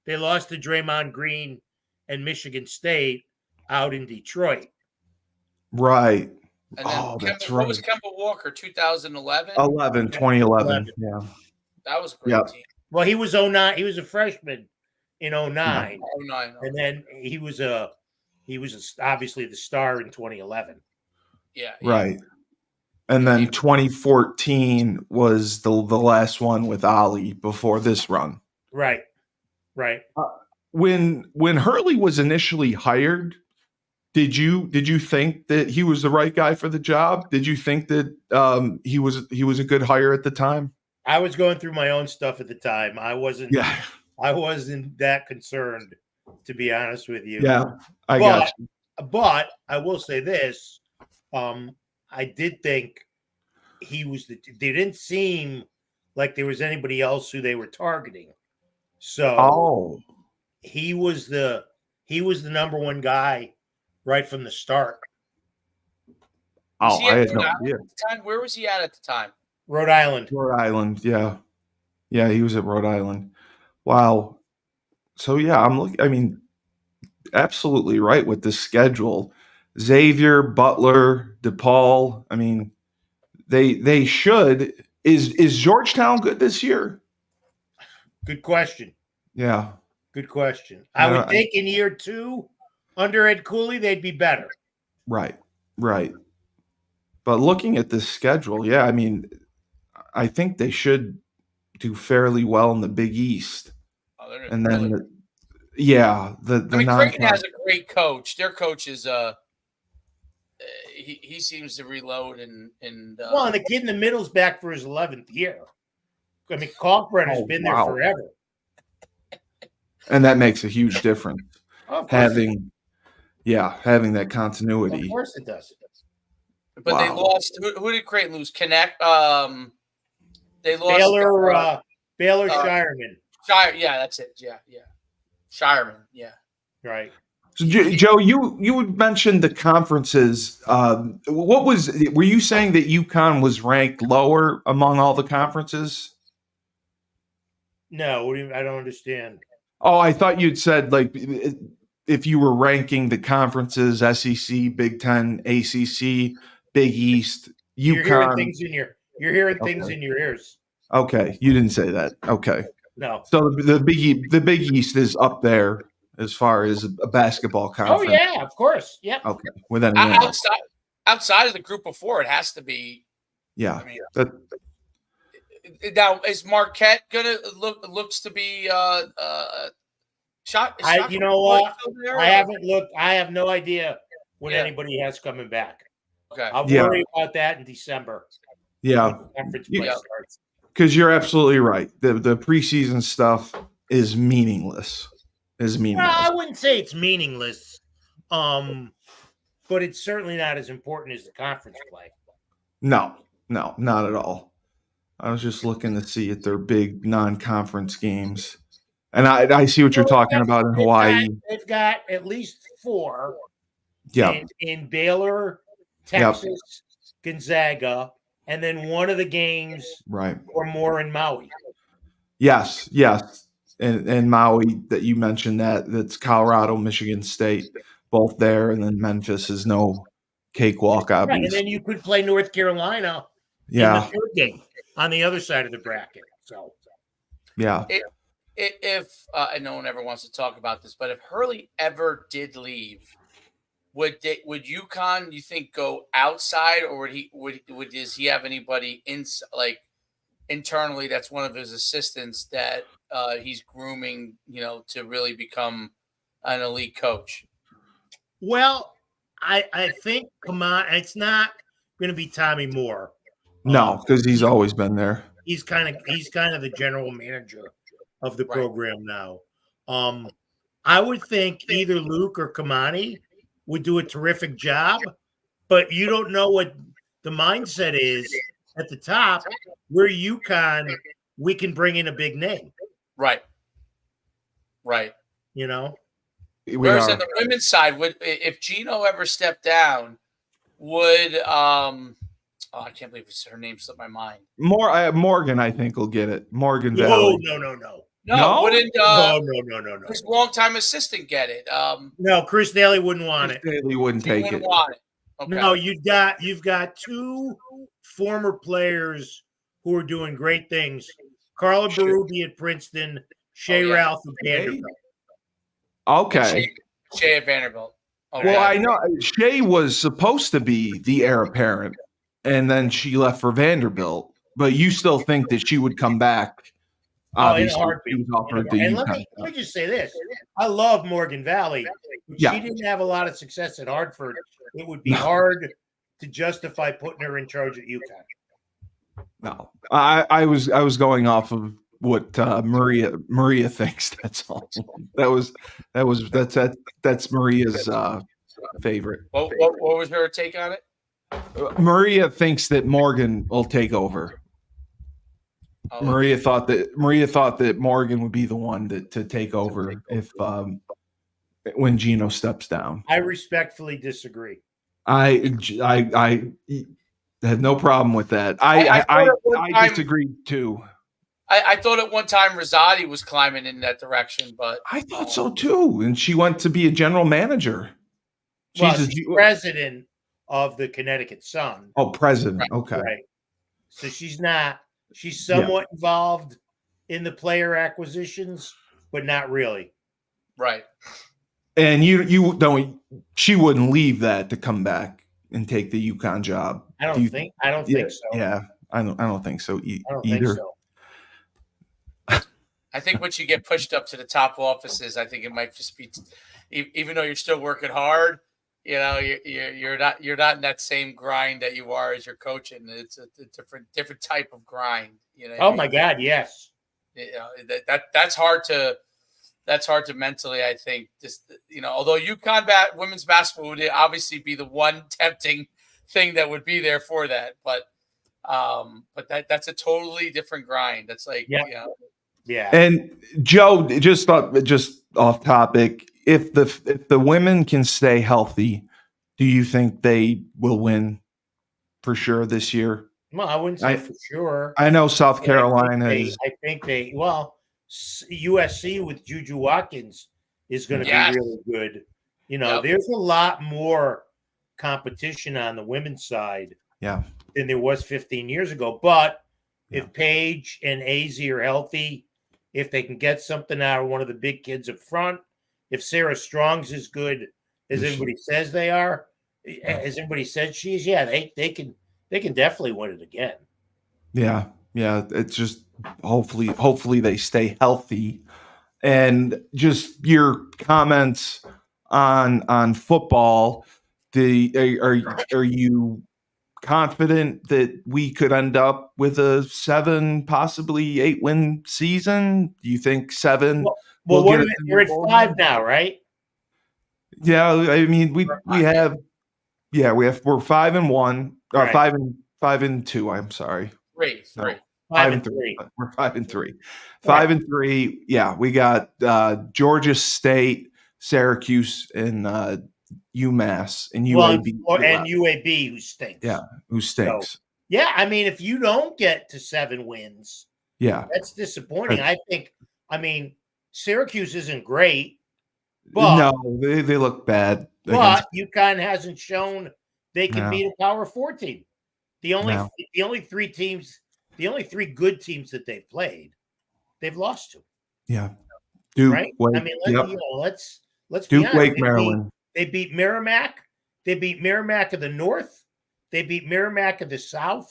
They lost to Draymond Green and Michigan State out in Detroit. Right. And then that's right. What was Kemba Walker, 2011? 2011. Yeah. That was a great team. Well, he was 09. He was a freshman in 09. 09. And then he was obviously the star in 2011. Yeah. Right. And then 2014 was the last one with Ollie before this run. Right. When Hurley was initially hired, did you think that he was the right guy for the job? Did you think that he was a good hire at the time? I was going through my own stuff at the time. I wasn't that concerned, to be honest with you. Yeah, I got you. But I will say this: I did think he was they didn't seem like there was anybody else who they were targeting. So he was the number one guy right from the start. I had no idea. Where was he at the time? Rhode Island. Yeah. Yeah, he was at Rhode Island. Wow. So yeah, absolutely right with this schedule. Xavier, Butler, DePaul. I mean, they should. Is Georgetown good this year? Good question. Yeah. Good question. I would think in year 2 under Ed Cooley, they'd be better. Right. But looking at this schedule, yeah, I mean, I think they should do fairly well in the Big East. And then, Creighton has a great coach. Their coach is he seems to reload and and the kid in the middle's back for his 11th year. I mean, Kalkbrenner's been there forever, and that makes a huge difference. Having that continuity. Of course, it does. But they lost. Who did Creighton lose? They lost Baylor Shireman. Shire, yeah, that's it. Yeah. Shireman, yeah. Right. So, Joe, you had mentioned the conferences. Were you saying that UConn was ranked lower among all the conferences? No, I don't understand. Oh, I thought you'd said like if you were ranking the conferences, SEC, Big Ten, ACC, Big East, You're hearing UConn. things in your Okay. ears. Okay, you didn't say that. Okay, No. so the Big East is up there as far as a basketball Oh conference. yeah, of course. Yep. Okay, with anyone else. Outside of the group of four, it has to be. Yeah. I mean, now is Marquette looks to be shot? You know what? I haven't looked. I have no idea when anybody has coming back. Okay. I'll worry about that in December. Yeah. Conference play starts. Because you're absolutely right. The preseason stuff is meaningless. No, I wouldn't say it's meaningless. But it's certainly not as important as the conference play. No, not at all. I was just looking to see if they're big non-conference games. And I see what you're talking about in Hawaii. They've got at least 4 in Baylor, Texas, Gonzaga, and then one of the games or more in Maui. Yes. And Maui that you mentioned that's Colorado, Michigan State, both there, and then Memphis is no cakewalk, obviously. Right, and then you could play North Carolina in the third game on the other side of the bracket. So if and no one ever wants to talk about this, but if Hurley ever did leave, would UConn, you think, go outside, or does he have anybody internally that's one of his assistants that he's grooming, to really become an elite coach? Well, I think it's not going to be Tommy Moore. No, because he's always been there. He's kind of the general manager of the program now. I would think either Luke or Kamani would do a terrific job, but you don't know what the mindset is at the top. We're UConn, we can bring in a big name. Right. Whereas on the women's side, if Gino ever stepped down, would I can't believe her name slipped my mind. Morgan, I think, will get it. Morgan Valley. No, wouldn't no. His longtime assistant get it? No, Chris Daly wouldn't want it. Daly wouldn't take it. Want it. Okay. No, you've got 2 former players who are doing great things. Carla Berube at Princeton, Shea Ralph at Vanderbilt. Okay. Shea at Vanderbilt. Okay. Well, I know Shea was supposed to be the heir apparent, and then she left for Vanderbilt. But you still think that she would come back? Obviously, and let me just say this: I love Morgan Valley. She didn't have a lot of success at Hartford. It would be hard to justify putting her in charge at UConn. No, I was going off of what Maria thinks. That's all. That's Maria's favorite. What was her take on it? Maria thinks that Morgan will take over. Oh, Maria thought that Morgan would be the one to take over if when Gino steps down. I respectfully disagree. I have no problem with that. I disagree too. I thought at one time Rosati was climbing in that direction, but I thought so too. And she went to be a general manager. She's president of the Connecticut Sun. Oh, president. Okay. Right. So she's not. She's somewhat involved in the player acquisitions, but not really. Right. And you don't. She wouldn't leave that to come back and take the UConn job. I don't think so. Yeah, I don't think so either. I don't think so. I think once you get pushed up to the top offices, I think it might just be, even though you're still working hard, you're not in that same grind that you are as you're coaching. It's a different type of grind. Oh my God, yes. That's hard to mentally, I think. Just although UConn women's basketball would obviously be the one tempting thing that would be there for that, but that's a totally different grind. That's like Yeah. And Joe, just off topic, if the women can stay healthy, do you think they will win for sure this year? Well, I wouldn't say for sure. I know South But Carolina is. I think they USC with Juju Watkins is going to be really good. You know, there's a lot more competition on the women's side than there was 15 years ago. But if Paige and AZ are healthy, if they can get something out of one of the big kids up front, if Sarah Strong's as good as everybody says they are, as everybody said she is, they can definitely win it again. Yeah. It's just hopefully they stay healthy. And just your comments on football. Are you confident that we could end up with a 7, possibly 8 win season? Do you think 7? Well, we're at 5 now, right? Yeah, I mean we're 5-1, or 5-2. I'm sorry, 3. 5-3. We're 5-3. 5-3. Yeah, we got Georgia State, Syracuse, and UMass and UAB. And UAB, who stinks. Yeah, who stinks. So, I mean, if you don't get to 7 wins, that's disappointing. I mean, Syracuse isn't great, but no, they look bad. But UConn hasn't shown they can beat a Power 4 team. The only 3 teams, the only 3 good teams that they've played, they've lost to. Yeah, Duke. Right? Wake, I mean, let's Duke, be honest. Wake, Maryland. They beat Merrimack. They beat Merrimack of the North. They beat Merrimack of the South.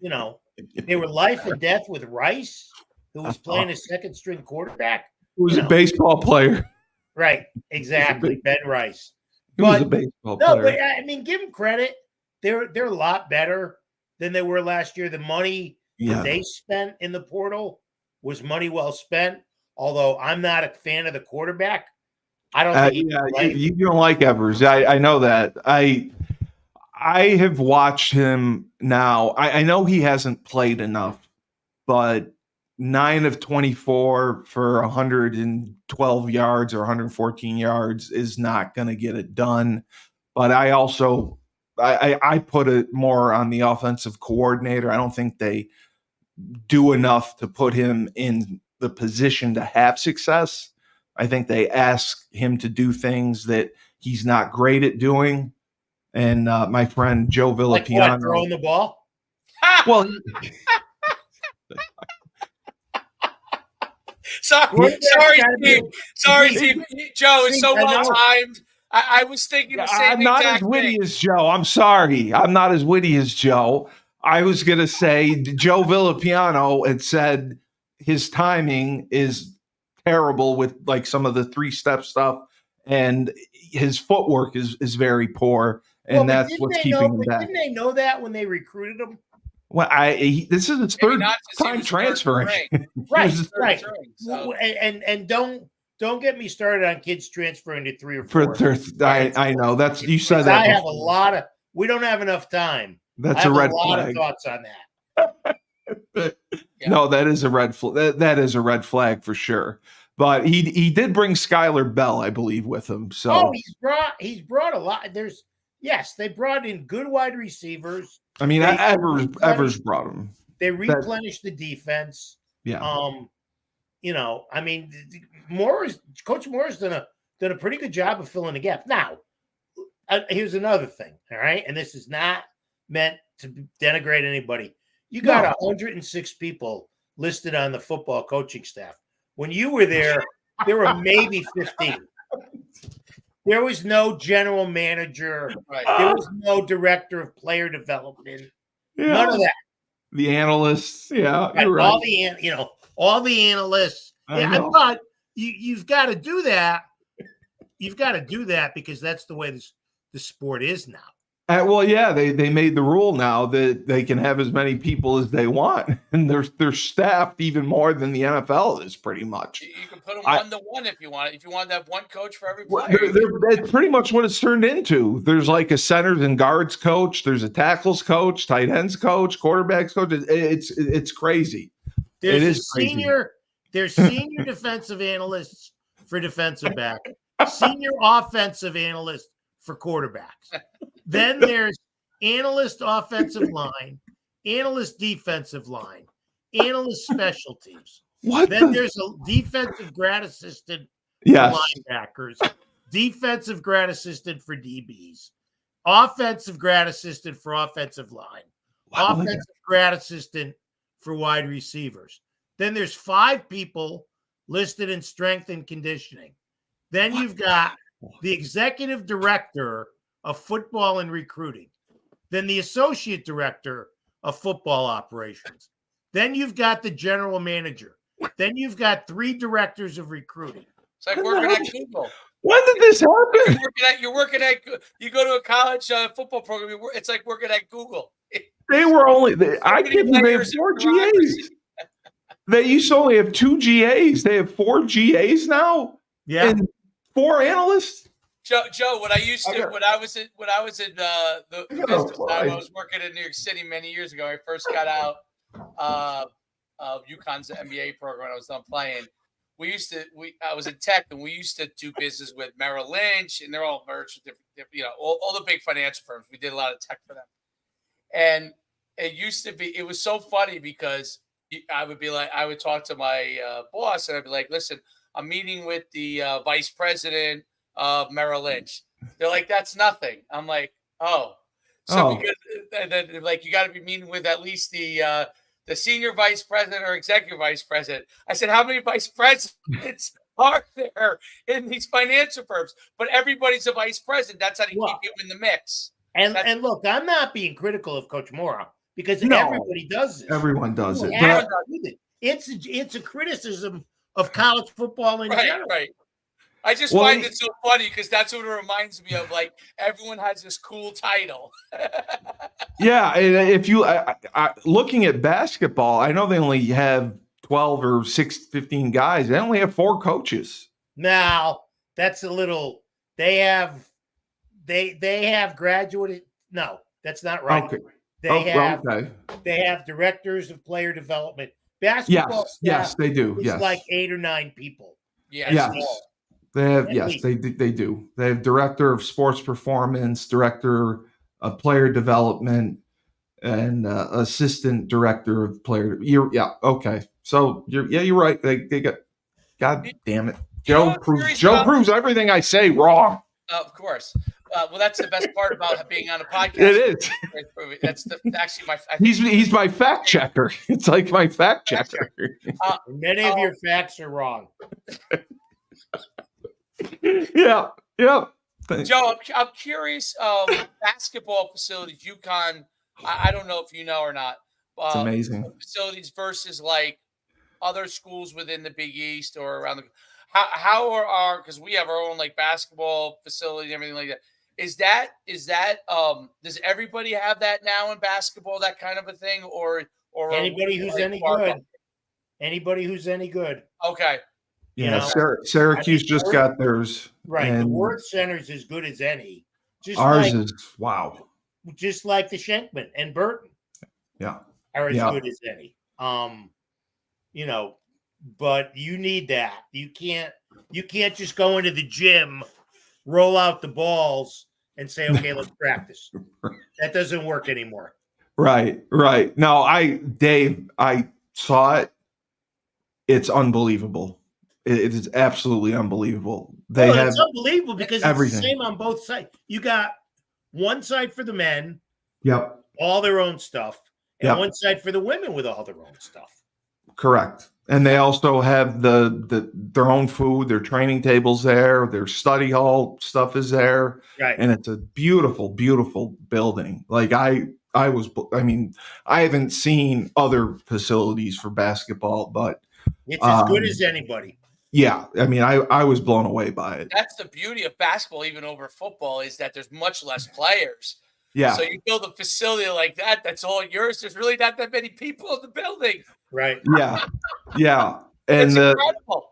You know, they were life and death with Rice, who was playing a second-string quarterback. Who was a baseball player. Right, exactly. Ben Rice. He was a baseball player. No, but I mean, give them credit. They're a lot better than they were last year. The money that they spent in the portal was money well spent. Although I'm not a fan of the quarterback. I don't think you don't like Evers. I know that. I have watched him now. I know he hasn't played enough, but 9 of 24 for 112 yards or 114 yards is not going to get it done. But I also I put it more on the offensive coordinator. I don't think they do enough to put him in the position to have success. I think they ask him to do things that he's not great at doing. And my friend Joe Villapiano, like throwing the ball. Well, sorry, Steve. Sorry, Steve. Joe, it's so well timed. I was thinking the same. I'm not as witty as Joe. I'm sorry. I'm not as witty as Joe. I was gonna say Joe Villapiano had said his timing is terrible with like some of the 3-step stuff, and his footwork is very poor, and that's what's keeping him back. Didn't they know that when they recruited him? Well, this is his third time transferring. Right. So. And don't get me started on kids transferring to 3 or 4. I know that's you said that. I have a lot of. We don't have enough time. That's a red flag. I have a lot of thoughts on that. No, that is a red flag. That is a red flag for sure. But he did bring Skylar Bell, I believe, with him. So he's brought a lot. They brought in good wide receivers. I mean, Evers brought him. They replenished the defense. Yeah. You know, I mean, Coach Moore's done a pretty good job of filling the gap. Now, here's another thing. All right, and this is not meant to denigrate anybody. You got 106 people listed on the football coaching staff. When you were there were maybe 15. There was no general manager. Right. There was no director of player development. Yeah. None of that. The analysts, right. You're right. All the analysts. But you've got to do that. You've got to do that because that's the way the sport is now. They made the rule now that they can have as many people as they want, and they're staffed even more than the NFL is pretty much. You can put them 1-to-1 if you want. If you want to have one coach for every player, that's pretty much what it's turned into. There's like a centers and guards coach. There's a tackles coach, tight ends coach, quarterbacks coach. It's crazy. There's a senior There's senior defensive analysts for defensive back, senior offensive analyst for quarterbacks. Then there's analyst offensive line, analyst defensive line, analyst special teams. There's a defensive grad assistant for linebackers, defensive grad assistant for DBs, offensive grad assistant for offensive line, offensive grad assistant for wide receivers. Then there's 5 people listed in strength and conditioning. Then you've got the executive director of football and recruiting. Then the associate director of football operations. Then you've got the general manager. Then you've got 3 directors of recruiting. It's like working at Google. When did this happen? You go to a college football program. It's like working at Google. They were only. I can't believe they have 4 GAs. They used to only have 2 GAs. They have 4 GAs now. Yeah, and 4 analysts. Joe, when I was in the business, I was working in New York City many years ago. I first got out of UConn's MBA program when I was done playing. I was in tech, and we used to do business with Merrill Lynch, and they're all merged with different, all the big financial firms. We did a lot of tech for them, and it was so funny because I would talk to my boss, and I'd be like, "Listen, I'm meeting with the vice president of Merrill Lynch." They're like, "That's nothing." I'm like, "Oh." Because and then they're like, "You got to be meeting with at least the senior vice president or executive vice president." I said, "How many vice presidents are there in these financial firms?" But everybody's a vice president. That's how they keep you in the mix. And look, I'm not being critical of Coach Mora because everybody does this. Everyone does it. It's a criticism of college football in general. Right. I just find it so funny because that's what it reminds me of. Like, everyone has this cool title. Yeah, and if you looking at basketball, I know they only have 12 or 15 guys. They only have 4 coaches. Now, that's a little. They have graduate. No, that's not right. Okay. They have directors of player development. Basketball yes, they do. It's like 8 or 9 people. Yes. They have, they do. They have director of sports performance, director of player development, and assistant director of player. Okay. So you're right. They got. God damn it, Joe proves everything I say wrong. Of course. Well, that's the best part about being on a podcast. It is. That's actually my. He's my fact checker. It's like my fact checker. Many of your facts are wrong. Yeah. Joe, I'm curious. Basketball facilities, UConn. I don't know if you know or not. It's amazing. Facilities versus like other schools within the Big East or around the. How are our, because we have our own like basketball facility and everything like that. Is that does everybody have that now in basketball, that kind of a thing, or anybody who's any good? Anybody who's any good. Okay. Yeah, Syracuse just got theirs. Right. The Worth Center's as good as any. Ours is wow. Just like the Schenkman and Burton. Yeah. Are as good as any. But you need that. You can't just go into the gym, roll out the balls, and say, okay, let's practice. That doesn't work anymore. Right. No, Dave, I saw it. It's unbelievable. It is absolutely unbelievable. It's unbelievable because everything. It's the same on both sides. You got one side for the men, all their own stuff, and one side for the women with all their own stuff. Correct. And they also have their own food, their training tables there, their study hall stuff is there. Right. And it's a beautiful, beautiful building. Like I haven't seen other facilities for basketball, but it's as good as anybody. Yeah. I mean, I was blown away by it. That's the beauty of basketball, even over football, is that there's much less players. Yeah. So you build a facility like that, that's all yours. There's really not that many people in the building. Right. Yeah. Yeah. And incredible.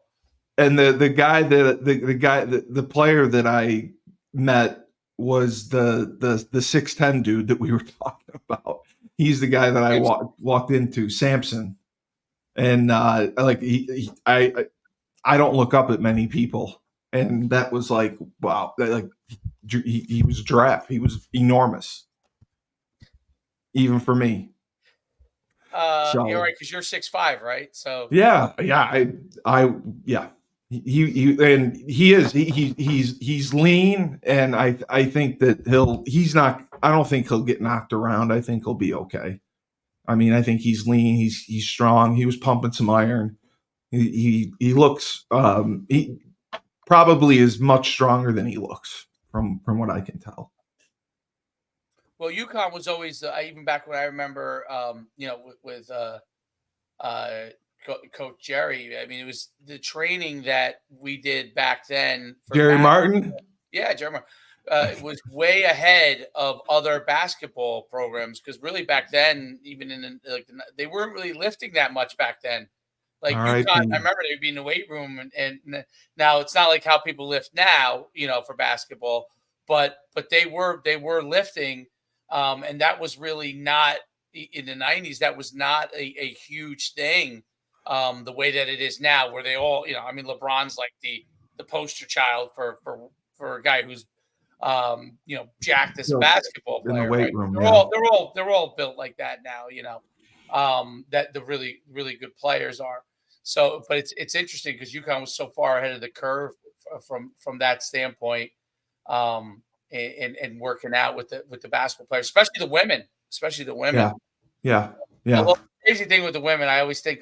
And the player that I met was the 6'10" dude that we were talking about. He's the guy that I walked into, Samson. and I don't look up at many people, and that was like, wow, he was a giraffe. He was enormous, even for me. You're right, because you're 6'5", right? So yeah, he's lean, and I think that I don't think he'll get knocked around. I think he'll be okay. I mean, I think he's lean, he's strong. He was pumping some iron. He looks he probably is much stronger than he looks from what I can tell. well, UConn was always even back when I remember, with Coach Jerry. I mean, it was the training that we did back then for Jerry Martin? Yeah, Jerry Martin. It was way ahead of other basketball programs because really back then, even they weren't really lifting that much back then. Like UConn, I remember they'd be in the weight room, and now it's not like how people lift now, for basketball, but they were lifting, and that was really not in the 90s. That was not a huge thing, the way that it is now, where they all, I mean, LeBron's like the poster child for a guy who's jacked as a basketball player. In the weight room, they're all built like that now, that the really, really good players are. So, but it's interesting because UConn was so far ahead of the curve from that standpoint, and working out with the basketball players, especially the women. Yeah. The crazy thing with the women, I always think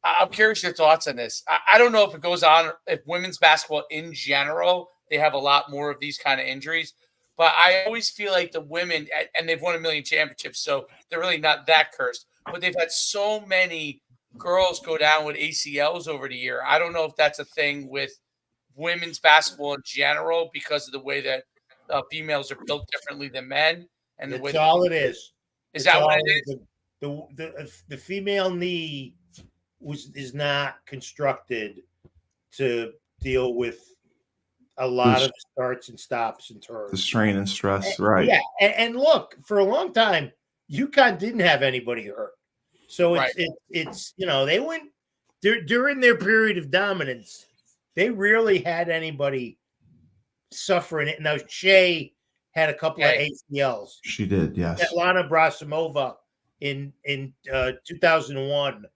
I'm curious your thoughts on this. I don't know if it goes on, if women's basketball in general, they have a lot more of these kind of injuries, but I always feel like the women, and they've won 1 million championships, so they're really not that cursed, but they've had so many girls go down with ACLs over the year. I don't know if that's a thing with women's basketball in general because of the way that females are built differently than men, and the way that's all it is. Is that what it is? The female knee is not constructed to deal with a lot of starts and stops and turns. The strain and stress, right? Yeah, and look, for a long time, UConn didn't have anybody hurt, so it's they went during their period of dominance. They rarely had anybody suffering it. Now Shea had a couple of ACLs. She did, yes. Lana Brasimova in 2001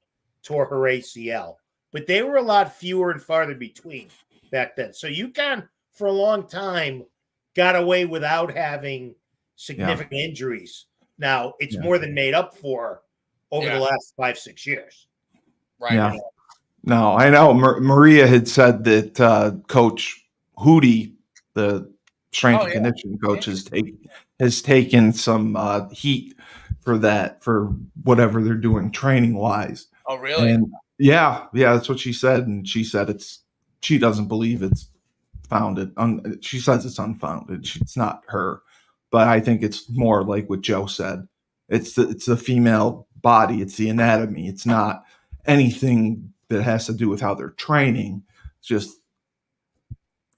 tore her ACL, but they were a lot fewer and farther between back then. So UConn for a long time got away without having significant injuries. Now it's more than made up for over the last 5-6 years. Right. Yeah. No, I know Maria had said that Coach Hootie, the strength and conditioning coach, has taken some heat for that, for whatever they're doing training wise. Oh, really? And yeah, that's what she said. And she said she doesn't believe it's founded. She says it's unfounded. It's not her, but I think it's more like what Joe said. It's the female body. It's the anatomy. It's not anything that has to do with how they're training. It's just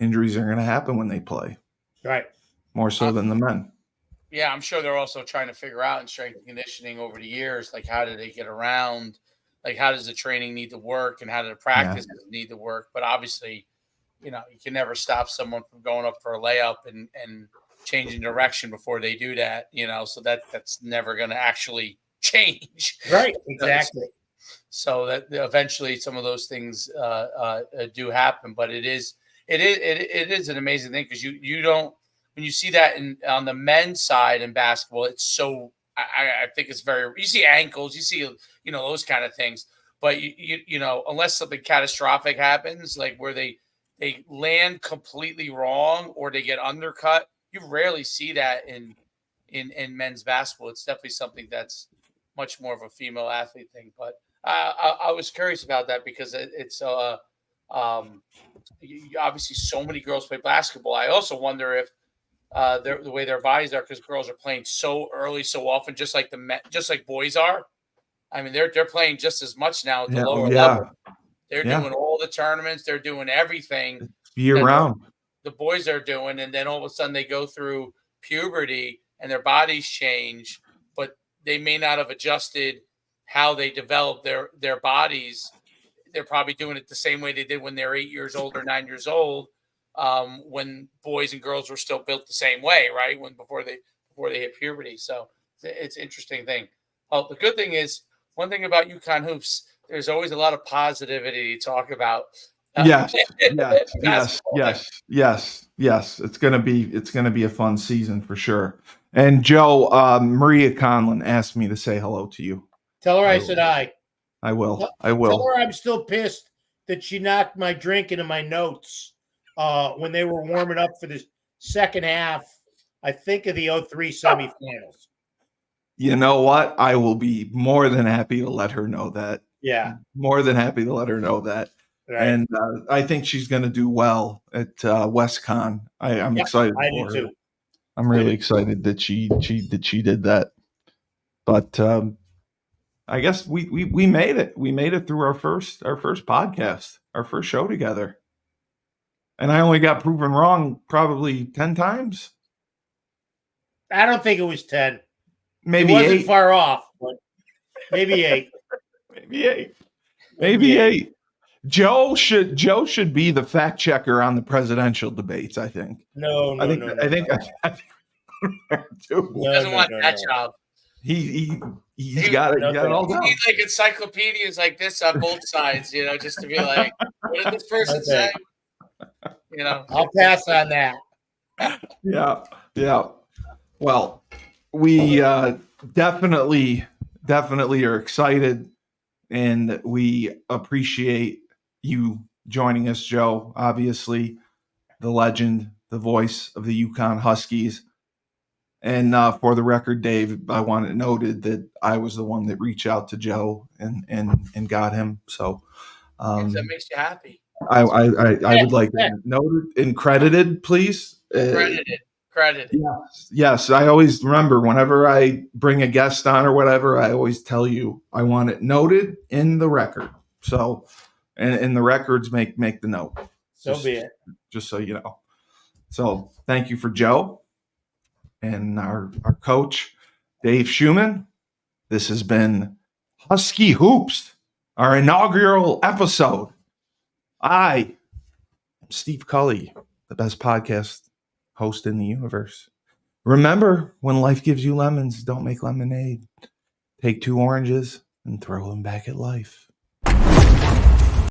injuries are going to happen when they play. Right. More so than the men. Yeah, I'm sure they're also trying to figure out in strength and conditioning over the years, like how do they get around, like how does the training need to work and how do the practices need to work. But obviously, you can never stop someone from going up for a layup and changing direction before they do that, so that's never going to actually change. Right, exactly. So that eventually some of those things do happen, but it is an amazing thing because you don't, when you see that on the men's side in basketball, it's so I think it's very, you see ankles, you see those kind of things, but you unless something catastrophic happens, like where they land completely wrong or they get undercut, you rarely see that in men's basketball. It's definitely something that's much more of a female athlete thing. But I was curious about that because it's obviously so many girls play basketball. I also wonder if the way their bodies are, because girls are playing so early, so often, just like boys are. I mean, they're playing just as much now at the lower level. They're doing all the tournaments. They're doing everything year round. The boys are doing, and then all of a sudden they go through puberty and their bodies change, but they may not have adjusted how they develop their bodies. They're probably doing it the same way they did when they're 8 years old or 9 years old, when boys and girls were still built the same way, right? Before they hit puberty. So it's an interesting thing. Oh, the good thing is, one thing about UConn hoops, there's always a lot of positivity to talk about. Yes. It's gonna be a fun season for sure. And Joe, Maria Conlon asked me to say hello to you. Tell her I said hi. I will. Tell her I'm still pissed that she knocked my drink into my notes when they were warming up for the second half, I think, of the 03 semifinals. You know what? I will be more than happy to let her know that. Yeah. More than happy to let her know that. Right. And I think she's going to do well at WestCon. I'm excited I for do her. too. I'm really excited that she did that. But I guess we made it. We made it through our first podcast, our first show together. And I only got proven wrong probably 10 times. I don't think it was 10. Maybe it wasn't 8. Far off, but maybe 8. Maybe 8. Joe should be the fact checker on the presidential debates, I think. No. I think he doesn't want that job. He's got it all down. You need like encyclopedias like this on both sides, just to be like, what did this person say? I'll pass on that. Yeah. Well, we definitely are excited, and we appreciate you joining us, Joe. Obviously, the legend, the voice of the UConn Huskies. And for the record, Dave, I want it noted that I was the one that reached out to Joe and got him. So that makes you happy. I would like it noted and credited, please. Credited. Yes. I always remember whenever I bring a guest on or whatever, I always tell you I want it noted in the record. So, and the records make the note. Be it. Just so you know. So thank you for Joe and our coach, Dave Schuman. This has been Husky Hoops, our inaugural episode. I am Steve Cully, the best podcast host in the universe. Remember, when life gives you lemons, don't make lemonade. Take 2 oranges and throw them back at life.